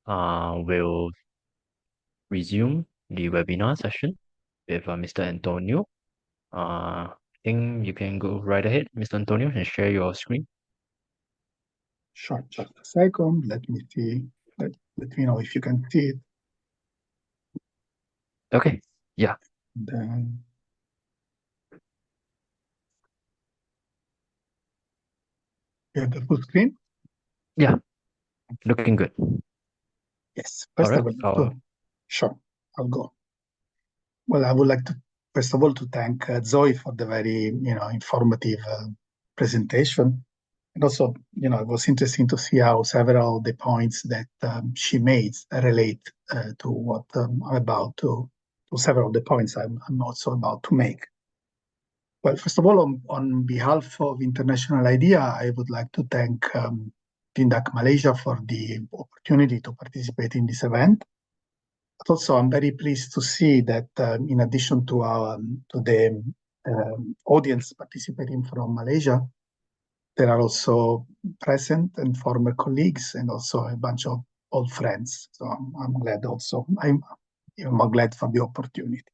We'll resume the webinar session with Mr. Antonio. I think you can go right ahead, Mr. Antonio, and share your screen. Sure, just a second. Let me see. Let me know if you can see it. Okay. Yeah. Then you have the full screen? Yeah. Looking good. Yes. All First, I right. would like to, sure, I'll go. Well, I would like to, first of all, to thank Zoe for the very, informative presentation. And also, it was interesting to see how several of the points that she made relate to what I'm about to several of the points I'm also about to make. Well, first of all, on behalf of International IDEA, I would like to thank Tindak Malaysia for the opportunity to participate in this event. But also, I'm very pleased to see that in addition to the audience participating from Malaysia, there are also present and former colleagues and also a bunch of old friends. So I'm glad also. I'm glad for the opportunity.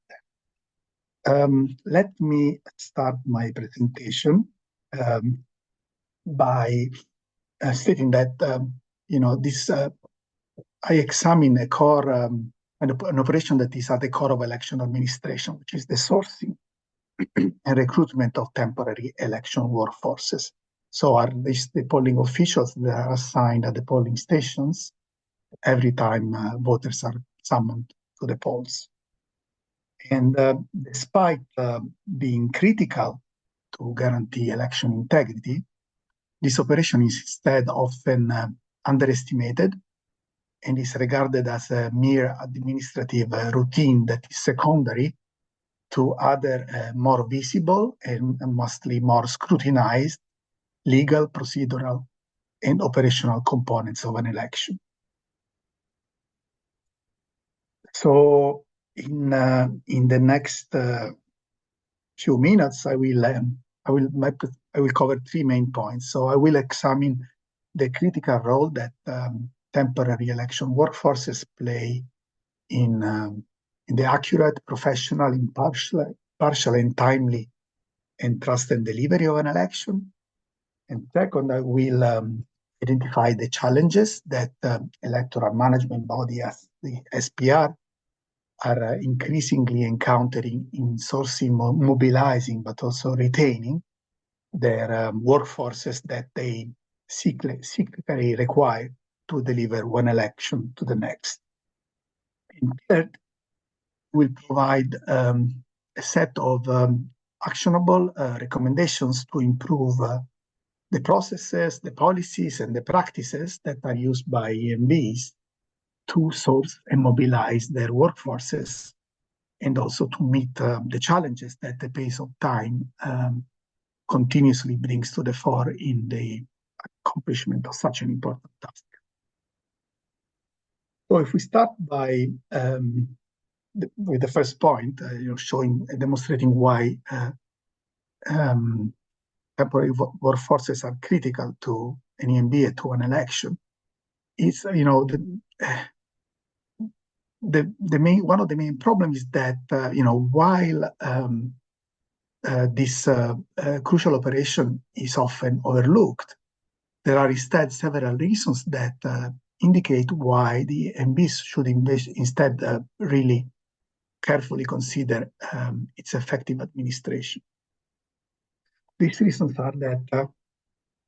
Let me start my presentation by stating that this I examine a core an operation that is at the core of election administration, which is the sourcing and recruitment of temporary election workforces. So are these the polling officials that are assigned at the polling stations every time voters are summoned to the polls. And despite being critical to guarantee election integrity, this operation is instead often underestimated and is regarded as a mere administrative routine that is secondary to other more visible and mostly more scrutinized legal, procedural, and operational components of an election. So in the next few minutes, I will cover three main points. So I will examine the critical role that temporary election workforces play in the accurate, professional, impartial, and timely and trusted delivery of an election. And second, I will identify the challenges that electoral management body as the SPR are increasingly encountering in sourcing, mobilizing, but also retaining their workforces that they cyclically require to deliver one election to the next. And third, we'll provide a set of actionable recommendations to improve the processes, the policies, and the practices that are used by EMBs to source and mobilize their workforces, and also to meet the challenges that the pace of time continuously brings to the fore in the accomplishment of such an important task. So if we start by with the first point, demonstrating why temporary workforces are critical to an EMB and to an election, is one of the main problems is that while this crucial operation is often overlooked, there are instead several reasons that indicate why the MBs should instead really carefully consider its effective administration. These reasons are that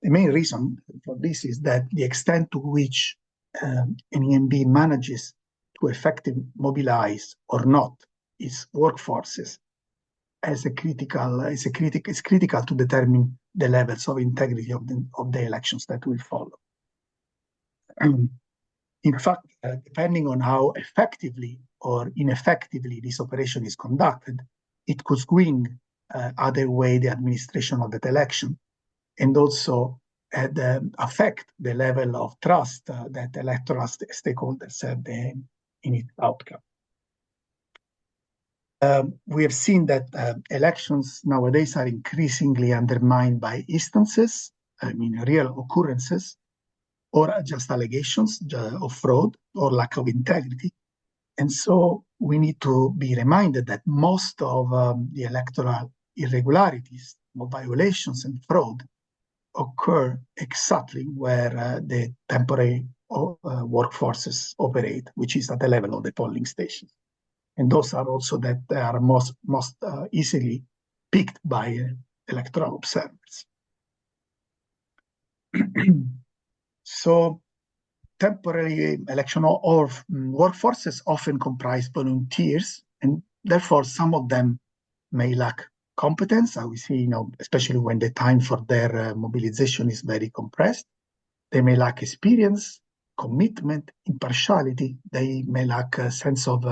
the main reason for this is that the extent to which an EMB manages to effectively mobilize or not its workforces is critical to determine the levels of integrity of the elections that will follow. In fact, depending on how effectively or ineffectively this operation is conducted, it could swing either way the administration of that election, and also affect the level of trust that electoral stakeholders have in its outcome. We have seen that elections nowadays are increasingly undermined by instances, I mean, real occurrences, or just allegations of fraud or lack of integrity. And so we need to be reminded that most of the electoral irregularities, violations, and fraud occur exactly where the temporary workforces operate, which is at the level of the polling stations. And those are also that are most easily picked by electoral observers. So temporary election or workforces often comprise volunteers, and therefore some of them may lack competence. We see, especially when the time for their mobilization is very compressed. They may lack experience, commitment, impartiality. They may lack a sense of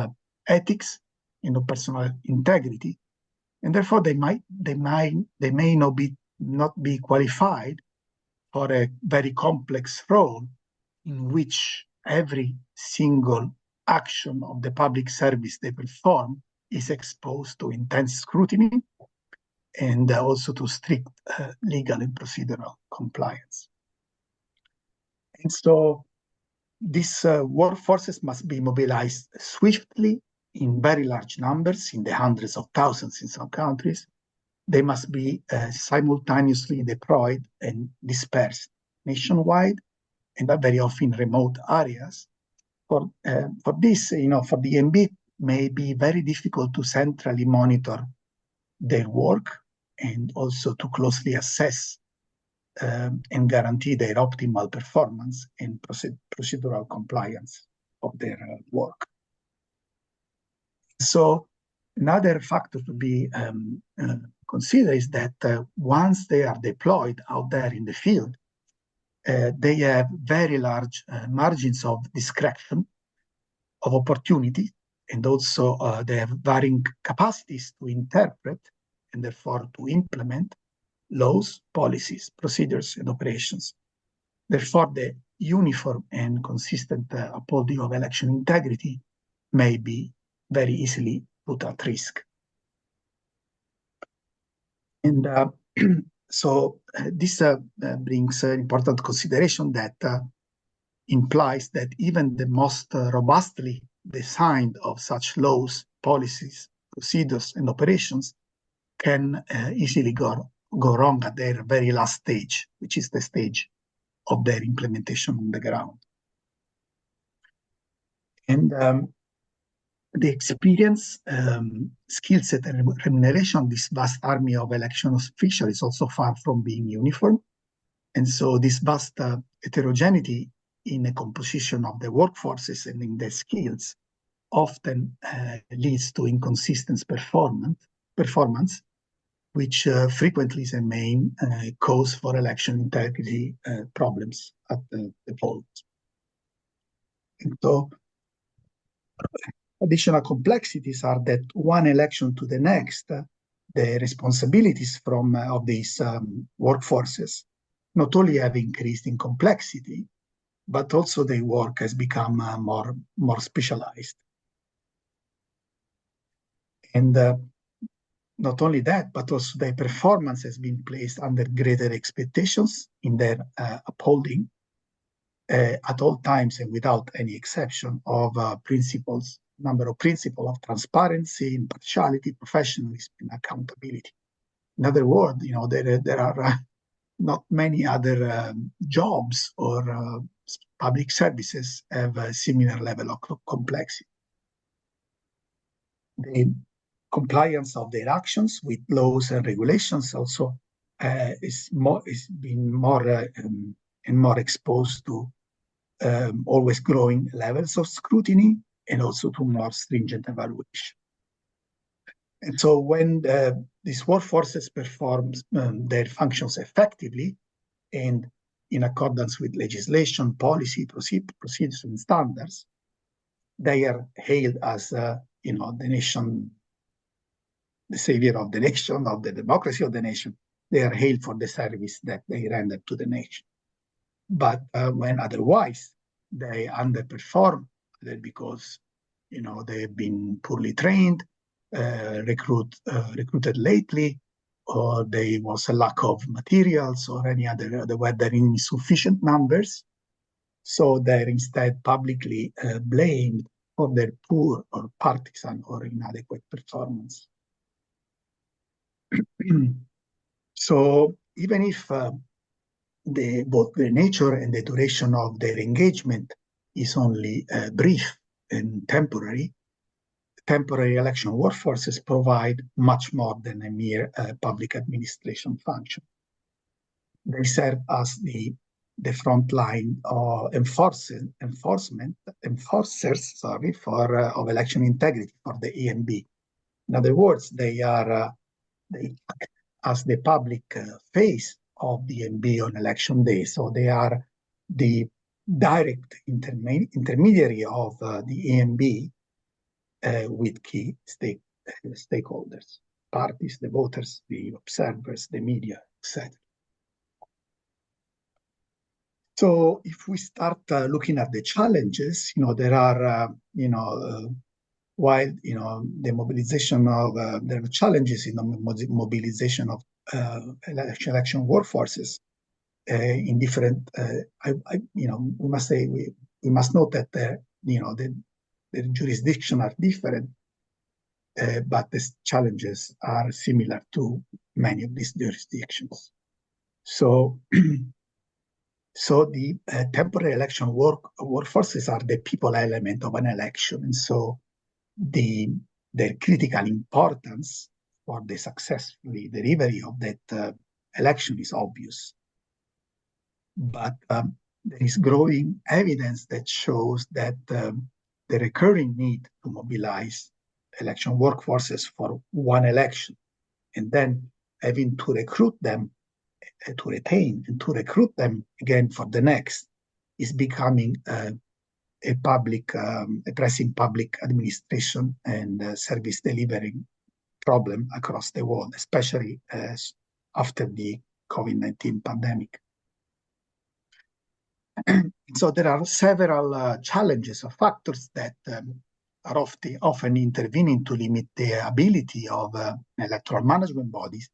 ethics, personal integrity, and therefore they may not be qualified for a very complex role in which every single action of the public service they perform is exposed to intense scrutiny and also to strict legal and procedural compliance. And so these workforces must be mobilized swiftly in very large numbers, in the hundreds of thousands in some countries. They must be simultaneously deployed and dispersed nationwide, and very often remote areas. For this, for the EMB, may be very difficult to centrally monitor their work and also to closely assess and guarantee their optimal performance and procedural compliance of their work. So another factor to be considered is that once they are deployed out there in the field, they have very large margins of discretion, of opportunity, and also they have varying capacities to interpret and therefore to implement laws, policies, procedures, and operations. Therefore, the uniform and consistent upholding of election integrity may be very easily put at risk. And so this brings an important consideration that implies that even the most robustly designed of such laws, policies, procedures, and operations can easily go wrong at their very last stage, which is the stage of their implementation on the ground. And the experience, skill set, and remuneration of this vast army of election officials is also far from being uniform. And so this vast heterogeneity in the composition of the workforces and in their skills often leads to inconsistent performance, which frequently is a main cause for election integrity problems at the polls. And so additional complexities are that one election to the next, the responsibilities of these workforces not only have increased in complexity, but also their work has become more specialized. And not only that, but also their performance has been placed under greater expectations in their upholding at all times and without any exception of number of principles of transparency, impartiality, professionalism, and accountability. In other words, there are not many other jobs or public services have a similar level of complexity. The compliance of their actions with laws and regulations also is being more and more exposed to always growing levels of scrutiny and also to more stringent evaluation. And so when these workforces perform their functions effectively and in accordance with legislation, policy, procedures, and standards, they are hailed as the nation, the savior of the nation, of the democracy of the nation. They are hailed for the service that they render to the nation. But when otherwise they underperform, because they've been poorly trained, recruited lately, or there was a lack of materials, or any other, there were insufficient numbers. So they're instead publicly blamed for their poor or partisan or inadequate performance. So even if both the nature and the duration of their engagement is only brief and temporary election workforces provide much more than a mere public administration function. They serve as the frontline enforcers of election integrity for the EMB. In other words, they act as the public face of the EMB on election day. So they are the direct intermediary of the EMB with key stakeholders, parties, the voters, the observers, the media, etc. So if we start looking at the challenges, there are, while, the mobilization of, there are challenges in the mobilization of election workforces in different, we must say, we must note that, the jurisdictions are different, but the challenges are similar to many of these jurisdictions. So, so the temporary election workforces are the people element of an election, and so their critical importance for the successful delivery of that election is obvious. But there is growing evidence that shows that the recurring need to mobilize election workforces for one election, and then having to recruit them, to retain and to recruit them again for the next, is becoming a pressing public administration and service delivering problem across the world, especially after the COVID-19 pandemic. So there are several challenges or factors that are often intervening to limit the ability of electoral management bodies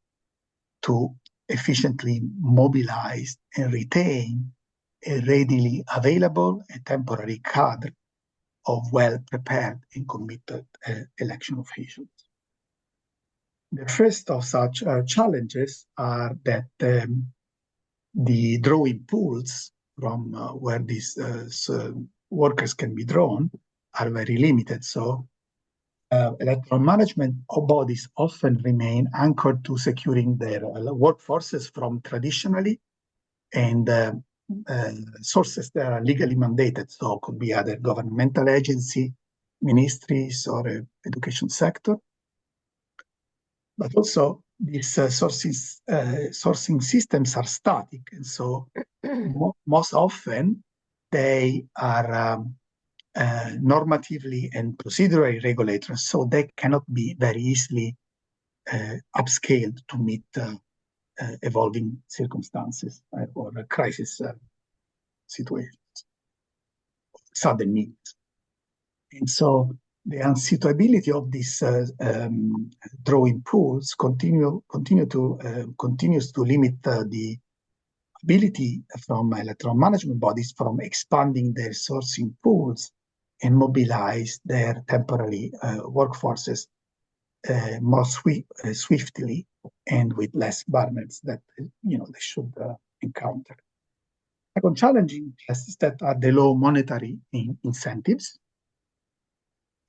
to efficiently mobilize and retain a readily available and temporary cadre of well-prepared and committed election officials. The first of such challenges are that the drawing pools from where these workers can be drawn are very limited. So electoral management bodies often remain anchored to securing their workforces from traditionally and sources that are legally mandated. So it could be either governmental agency, ministries, or education sector. But also these sourcing systems are static, and so most often they are normatively and procedurally regulated, so they cannot be very easily upscaled to meet evolving circumstances or crisis situations, sudden needs. And so the unsuitability of these drawing pools continues to limit the ability from electoral management bodies from expanding their sourcing pools and mobilize their temporary workforces more swiftly and with less burdens that they should encounter. Second challenging is that are the low monetary incentives.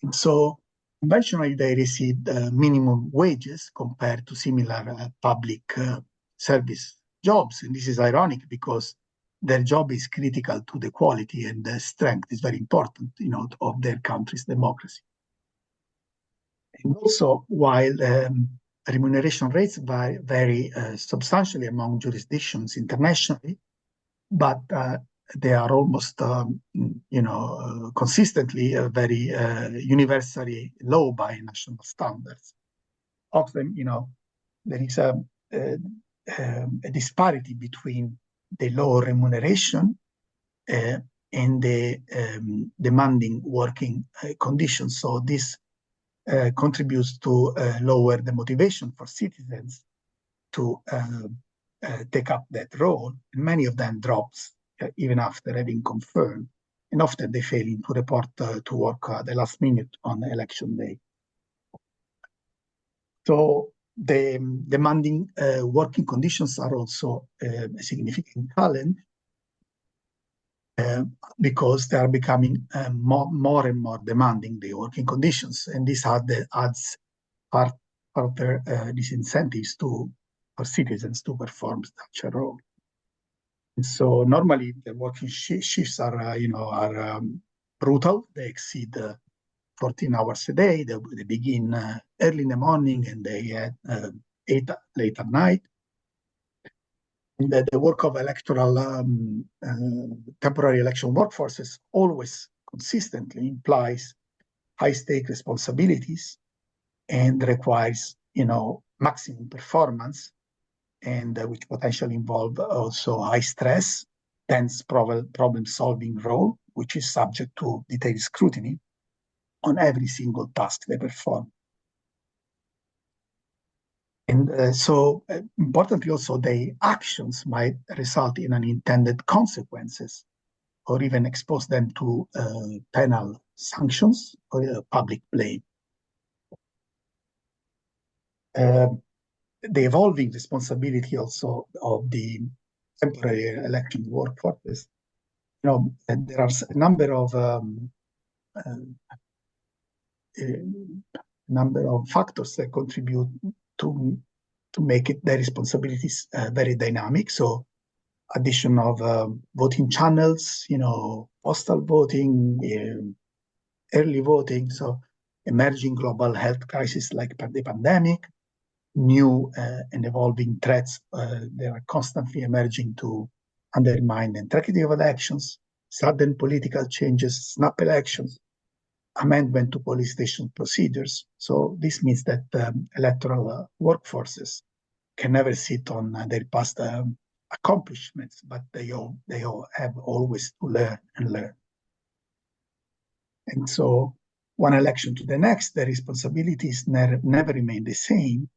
And so conventionally they received minimum wages compared to similar public service jobs. And this is ironic because their job is critical to the quality and the strength is very important, of their country's democracy. And also, while remuneration rates vary substantially among jurisdictions internationally, but they are almost, consistently very universally low by national standards. Often, there is a disparity between the low remuneration and the demanding working conditions. So this contributes to lower the motivation for citizens to take up that role. And many of them drops even after having confirmed, and often they fail to report to work at the last minute on election day. So the demanding working conditions are also a significant challenge because they are becoming more and more demanding, the working conditions, and this adds further disincentives for citizens to perform such a role. And so normally the working shifts are brutal. They exceed 14 hours a day. They begin early in the morning and they end 8 late at night. And the work of temporary election workforces always consistently implies high-stake responsibilities and requires, maximum performance, and which potentially involve also high stress, tense problem-solving role, which is subject to detailed scrutiny on every single task they perform. And so importantly also, the actions might result in unintended consequences or even expose them to penal sanctions or public blame. The evolving responsibility also of the temporary election workforces. There are a number of factors that contribute to make their responsibilities very dynamic. So addition of voting channels, postal voting, early voting, so emerging global health crises like the pandemic, new and evolving threats that are constantly emerging to undermine the integrity of elections, sudden political changes, snap elections, amendment to police station procedures. So this means that electoral workforces can never sit on their past accomplishments, but they all have always to learn and learn. And so one election to the next, the responsibilities never remain the same.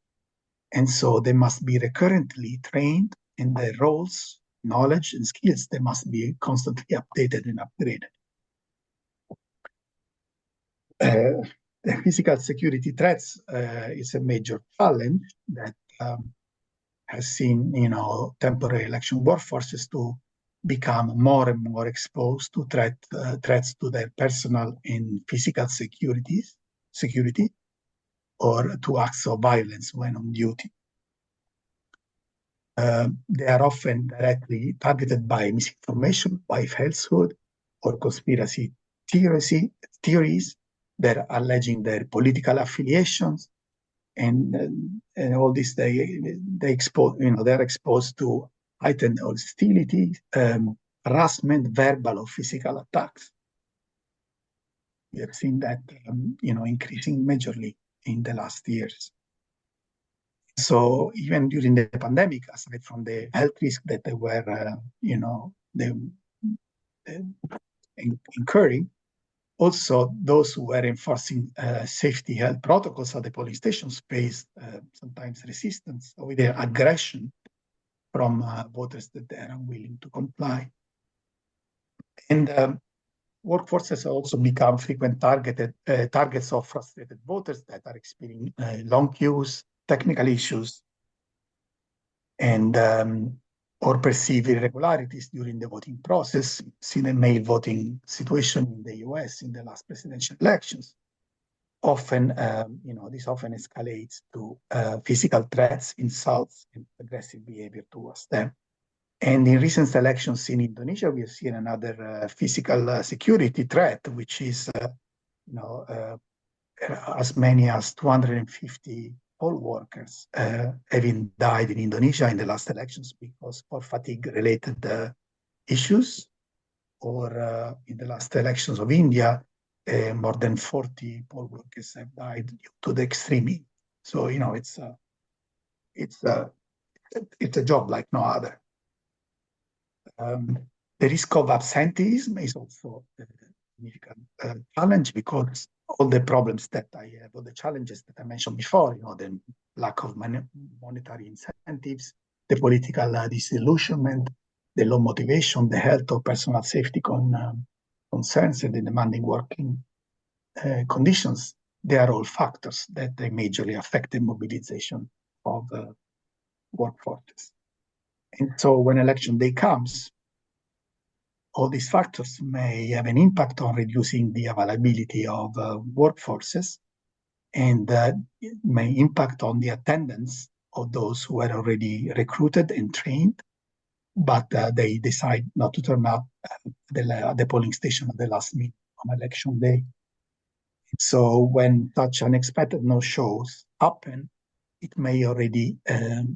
And so they must be recurrently trained in their roles, knowledge, and skills. They must be constantly updated and upgraded. The physical security threats is a major challenge that has seen, temporary election workforces to become more and more exposed to threats to their personal and physical security, or to acts of violence when on duty. They are often directly targeted by misinformation, by falsehood, or conspiracy theories that are alleging their political affiliations, and all this they expose. They're exposed to heightened hostility, harassment, verbal or physical attacks. We have seen that increasing majorly in the last years. So even during the pandemic, aside from the health risk that they were, incurring, also those who were enforcing safety health protocols at the police stations faced sometimes resistance or with their aggression from voters that they are unwilling to comply. And workforces also become frequent targets of frustrated voters that are experiencing long queues, technical issues, and or perceived irregularities during the voting process. Seen a mail voting situation in the US in the last presidential elections. Often, this often escalates to physical threats, insults, and aggressive behavior towards them. And in recent elections in Indonesia, we have seen another physical security threat, which is, as many as 250 poll workers having died in Indonesia in the last elections because of fatigue-related issues, or in the last elections of India, more than 40 poll workers have died due to the extreme heat. So it's a job like no other. The risk of absenteeism is also significant challenge because all the problems that I have, all the challenges that I mentioned before, the lack of monetary incentives, the political disillusionment, the low motivation, the health or personal safety concerns, and the demanding working conditions, they are all factors that they majorly affect the mobilization of workforces. And so when election day comes, all these factors may have an impact on reducing the availability of workforces, and it may impact on the attendance of those who were already recruited and trained, but they decide not to turn up at the polling station at the last minute on election day. So when such unexpected no-shows happen, it may already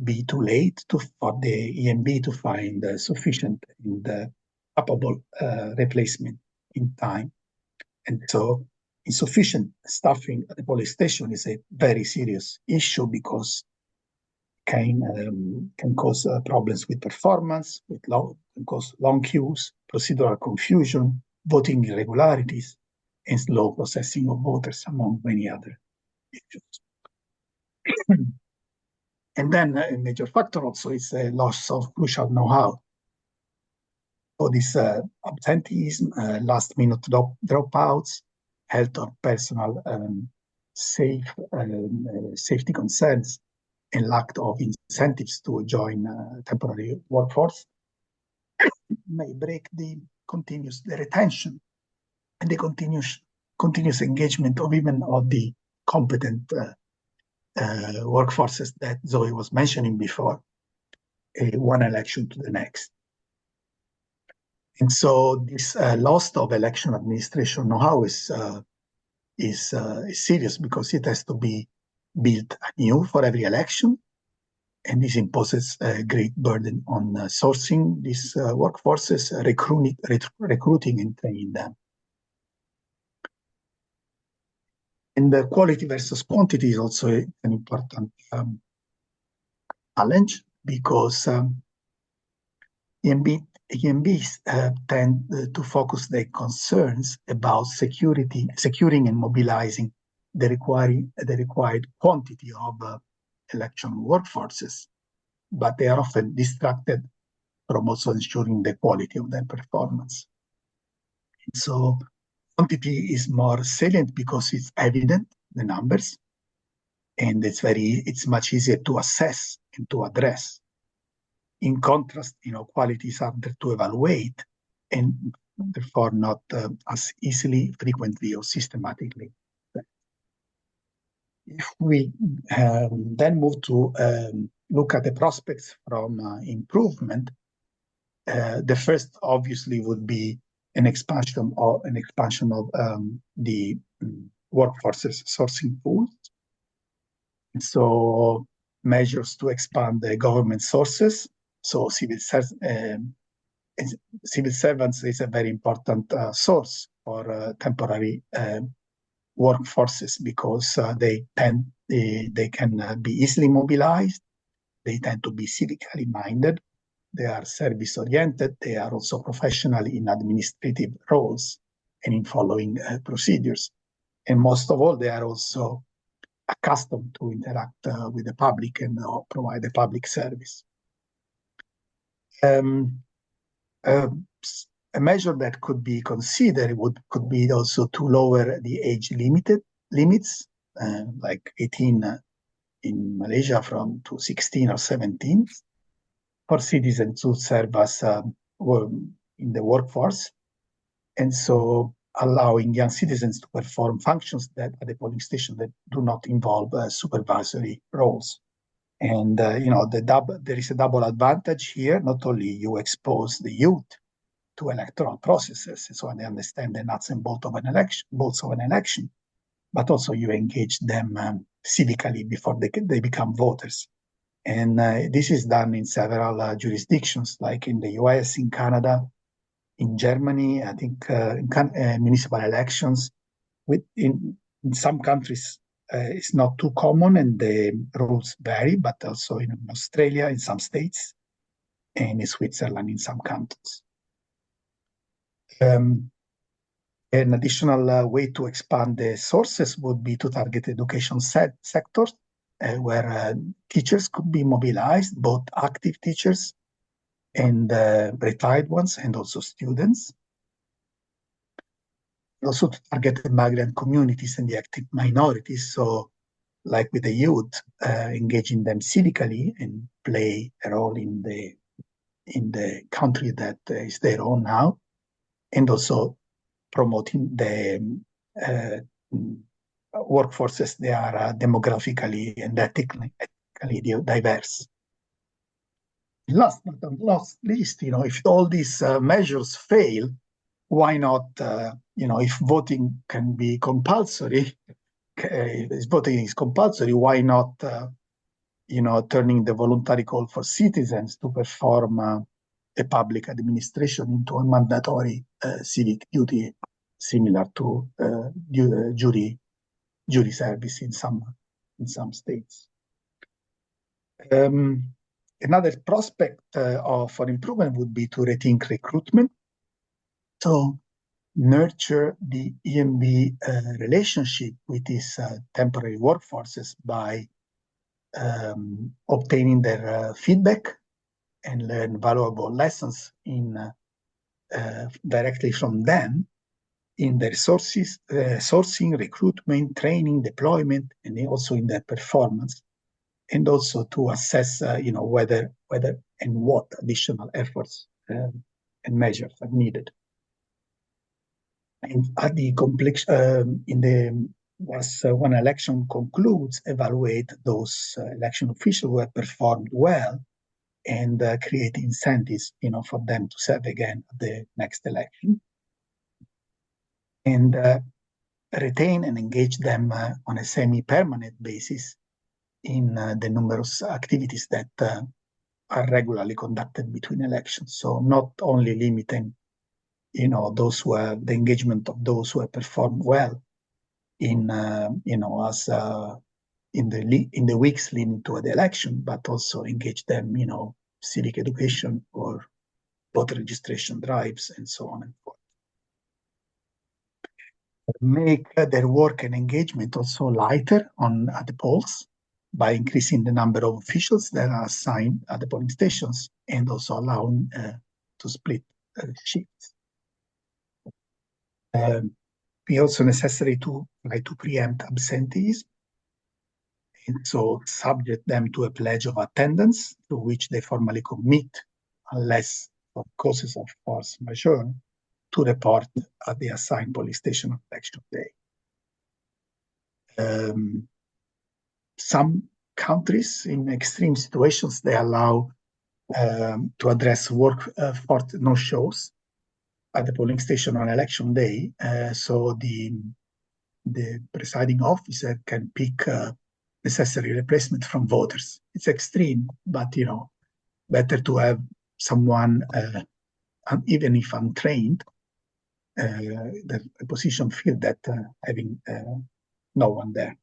be too late for the EMB to find sufficient and capable replacement in time. And so insufficient staffing at the police station is a very serious issue because can cause problems with performance, can cause long queues, procedural confusion, voting irregularities, and slow processing of voters, among many other issues. And then a major factor also is a loss of crucial know-how. For this absenteeism, last-minute dropouts, health or personal safety concerns, and lack of incentives to join temporary workforce may break the retention and the continuous engagement of even of the competent workforces that Zoe was mentioning before, one election to the next. And so this loss of election administration know-how is serious because it has to be built anew for every election, and this imposes a great burden on sourcing these workforces, recruiting and training them. And the quality versus quantity is also an important challenge because EMBs tend to focus their concerns about securing and mobilizing the required quantity of election workforces, but they are often distracted from also ensuring the quality of their performance. And so quantity is more salient because it's evident, the numbers, and it's much easier to assess and to address. In contrast, quality is harder to evaluate and therefore not as easily, frequently, or systematically. If we then move to look at the prospects from improvement, the first obviously would be an expansion of the workforce's sourcing pools. And so measures to expand the government sources. So civil servants is a very important source for temporary workforces because they can be easily mobilized. They tend to be civically minded. They are service-oriented. They are also professional in administrative roles and in following procedures. And most of all, they are also accustomed to interact with the public and provide a public service. A measure that could be considered could be also to lower the age limits, like 18 in Malaysia to 16 or 17 for citizens who serve as in the workforce, and so allowing young citizens to perform functions that at the polling station that do not involve supervisory roles. And there is a double advantage here. Not only you expose the youth to electoral processes, so they understand the nuts and bolts of an election, but also you engage them civically before they become voters. And this is done in several jurisdictions, like in the US, in Canada, in Germany. I think in municipal elections, in some countries, it's not too common and the rules vary, but also in Australia, in some states, and in Switzerland, in some cantons. An additional way to expand the sources would be to target education sectors where teachers could be mobilized, both active teachers and retired ones, and also students. Also to target the migrant communities and the active minorities. So like with the youth, engaging them civically and play a role in the country that is their own now, and also promoting the workforces that are demographically and ethnically diverse. Last but not least, if all these measures fail, why not, if voting can be compulsory, if voting is compulsory, why not, turning the voluntary call for citizens to perform a public administration into a mandatory civic duty, similar to jury service in some states. Another prospect for improvement would be to rethink recruitment. So nurture the EMB relationship with these temporary workforces by obtaining their feedback and learn valuable lessons directly from them in their sourcing, recruitment, training, deployment, and also in their performance, and also to assess, whether and what additional efforts and measures are needed. And at the complex, when election concludes, evaluate those election officials who have performed well, and create incentives, for them to serve again at the next election, and retain and engage them on a semi-permanent basis in the numerous activities that are regularly conducted between elections. So not only limiting, those who have the engagement of those who have performed well in, in the weeks leading to the election, but also engage them, civic education or voter registration drives and so on and so forth. Make their work and engagement also lighter at the polls by increasing the number of officials that are assigned at the polling stations, and also allowing to split shifts. It's also necessary to try to preempt absenteeism, and so subject them to a pledge of attendance to which they formally commit, unless for causes of force majeure, to report at the assigned polling station on election day. Some countries, in extreme situations, they allow to address workforce no-shows at the polling station on election day, so the presiding officer can pick necessary replacement from voters. It's extreme, but better to have someone, even if untrained, the position filled, that having no one there.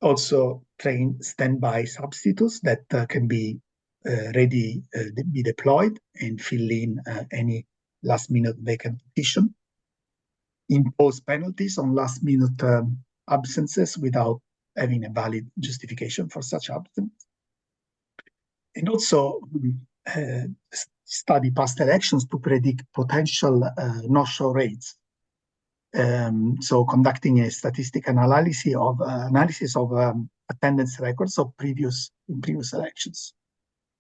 Also train standby substitutes that can be ready be deployed and fill in any last-minute vacant position. Impose penalties on last-minute absences without having a valid justification for such absence. And also study past elections to predict potential no-show rates. So conducting a statistical analysis of attendance records of previous elections,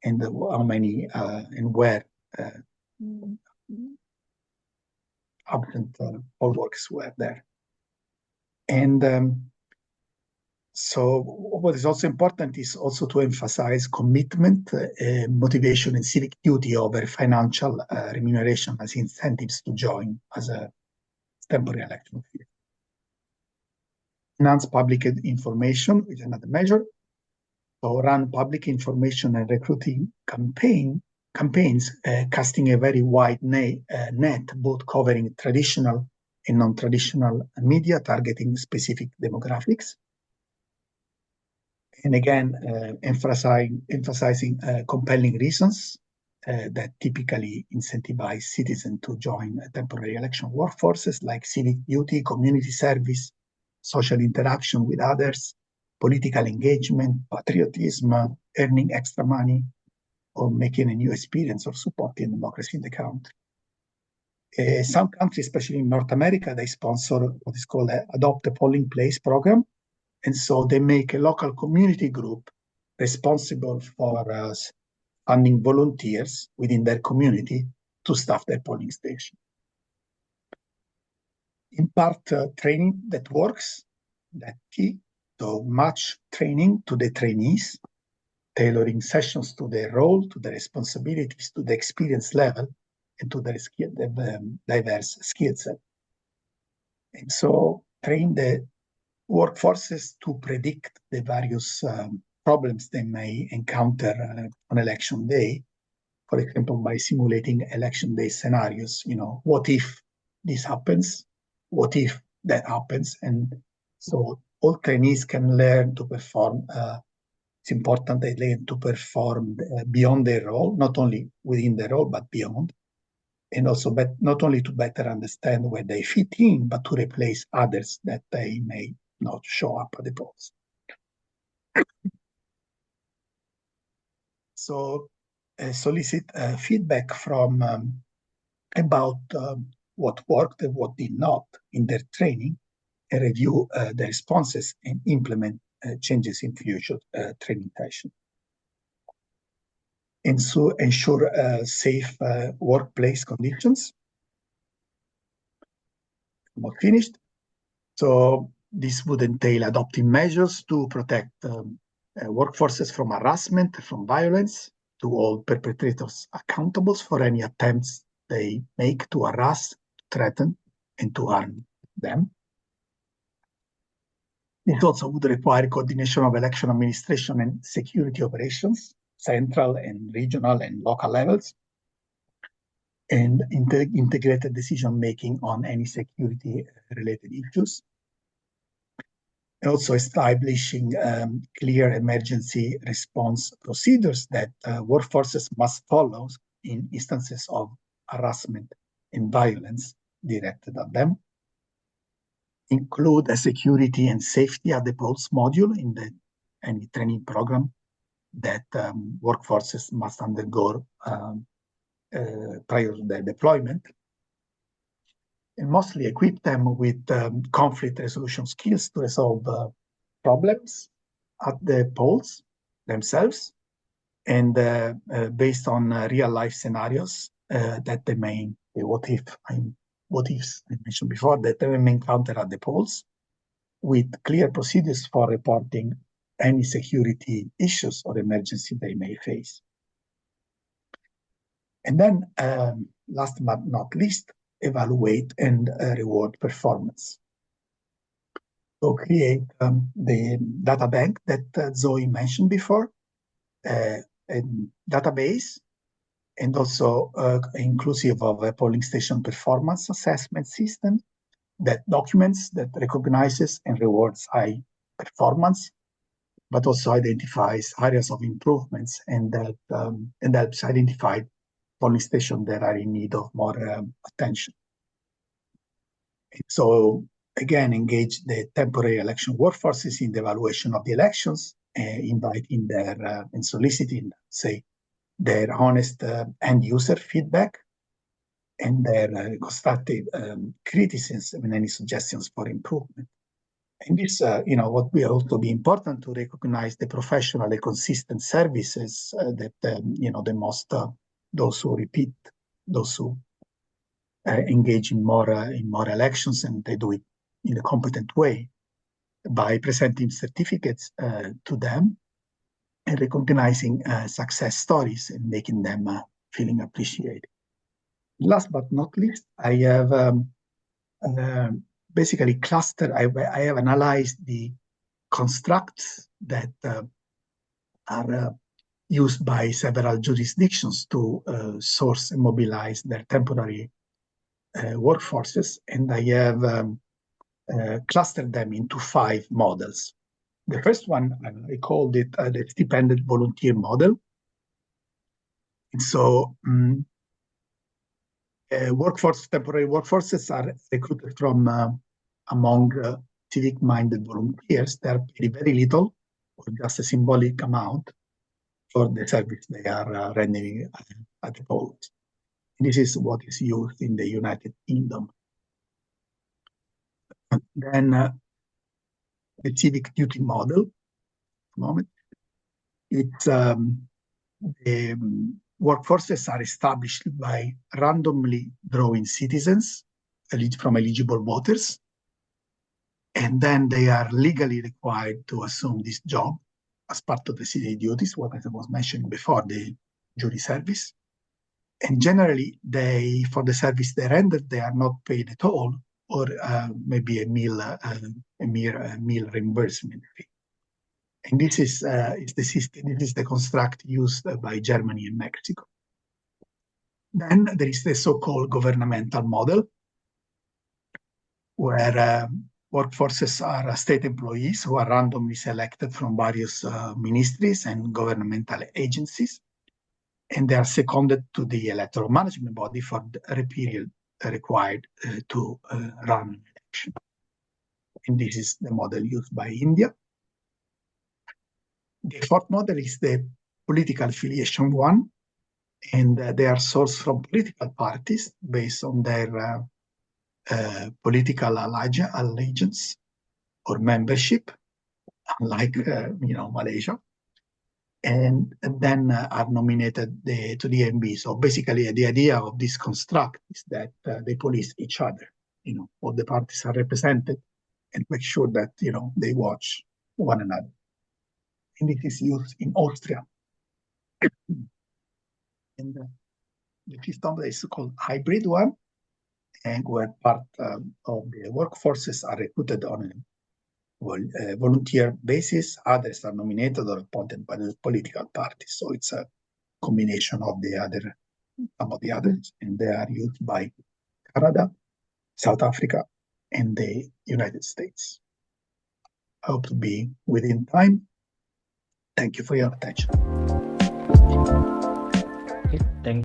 and how many and where absent poll workers were there. And so what is also important is also to emphasize commitment, motivation, and civic duty over financial remuneration as incentives to join as a temporary election official. Enhance public information is another measure. So run public information and recruiting campaigns, casting a very wide net, both covering traditional and non-traditional media, targeting specific demographics. And again, emphasizing compelling reasons that typically incentivize citizens to join temporary election workforces like civic duty, community service, social interaction with others, political engagement, patriotism, earning extra money, or making a new experience of supporting democracy in the country. Some countries, especially in North America, they sponsor what is called Adopt a Polling Place program. And so they make a local community group responsible for funding volunteers within their community to staff their polling station. In part, training that works, that key, so much training to the trainees, tailoring sessions to their role, to the responsibilities, to the experience level, and to their diverse skill set. And so train the workforces to predict the various problems they may encounter on election day, for example, by simulating election day scenarios. What if this happens? What if that happens? And so all trainees can learn to perform. It's important they learn to perform beyond their role, not only within their role, but beyond. And also, not only to better understand where they fit in, but to replace others that they may not show up at the polls. So solicit feedback from about what worked and what did not in their training, and review the responses and implement changes in future training sessions. And so ensure safe workplace conditions. Not finished. So this would entail adopting measures to protect workforces from harassment, from violence, to hold perpetrators accountable for any attempts they make to harass, threaten, and to harm them. It also would require coordination of election administration and security operations, central and regional and local levels, and integrated decision-making on any security-related issues. Also establishing clear emergency response procedures that workforces must follow in instances of harassment and violence directed at them. Include a security and safety at the polls module in any training program that workforces must undergo prior to their deployment. And mostly equip them with conflict resolution skills to resolve problems at the polls themselves, and based on real life scenarios that they may, what ifs I mentioned before, that they may encounter at the polls, with clear procedures for reporting any security issues or emergency they may face. And then, last but not least, evaluate and reward performance. So create the data bank that Zoe mentioned before, a database, and also inclusive of a polling station performance assessment system that documents, that recognizes and rewards high performance, but also identifies areas of improvements and helps identify polling stations that are in need of more attention. And so again, engage the temporary election workforces in the evaluation of the elections, inviting their and soliciting, say, their honest end user feedback and their constructive criticism and any suggestions for improvement. And this, what will also be important to recognize the professional and consistent services that, the most, those who repeat, those who engage in more elections, and they do it in a competent way by presenting certificates to them and recognizing success stories and making them feeling appreciated. Last but not least, I have basically clustered, I have analyzed the constructs that are used by several jurisdictions to source and mobilize their temporary workforces, and I have clustered them into 5 models. The first one, I called it the dependent volunteer model. And so temporary workforces are recruited from among civic-minded volunteers. They are paid very little or just a symbolic amount for the service they are rendering at the polls. This is what is used in the United Kingdom. Then the civic duty model, it's the workforces are established by randomly drawing citizens from eligible voters, and then they are legally required to assume this job as part of the civic duties, what I was mentioning before, the jury service. And generally, for the service they render, they are not paid at all, or maybe a mere meal reimbursement fee. And this is the system. This is the construct used by Germany and Mexico. Then there is the so-called governmental model, where workforces are state employees who are randomly selected from various ministries and governmental agencies, and they are seconded to the electoral management body for the period required to run an election. And this is the model used by India. The fourth model is the political affiliation one, and they are sourced from political parties based on their political allegiance or membership, unlike Malaysia, and then are nominated to the MB. So basically, the idea of this construct is that they police each other. All the parties are represented and make sure that they watch one another. And it is used in Austria. And the fifth model is called hybrid one, and where part of the workforces are recruited on a volunteer basis. Others are nominated or appointed by the political parties. So it's a combination of some of the others, and they are used by Canada, South Africa, and the United States. I hope to be within time. Thank you for your attention.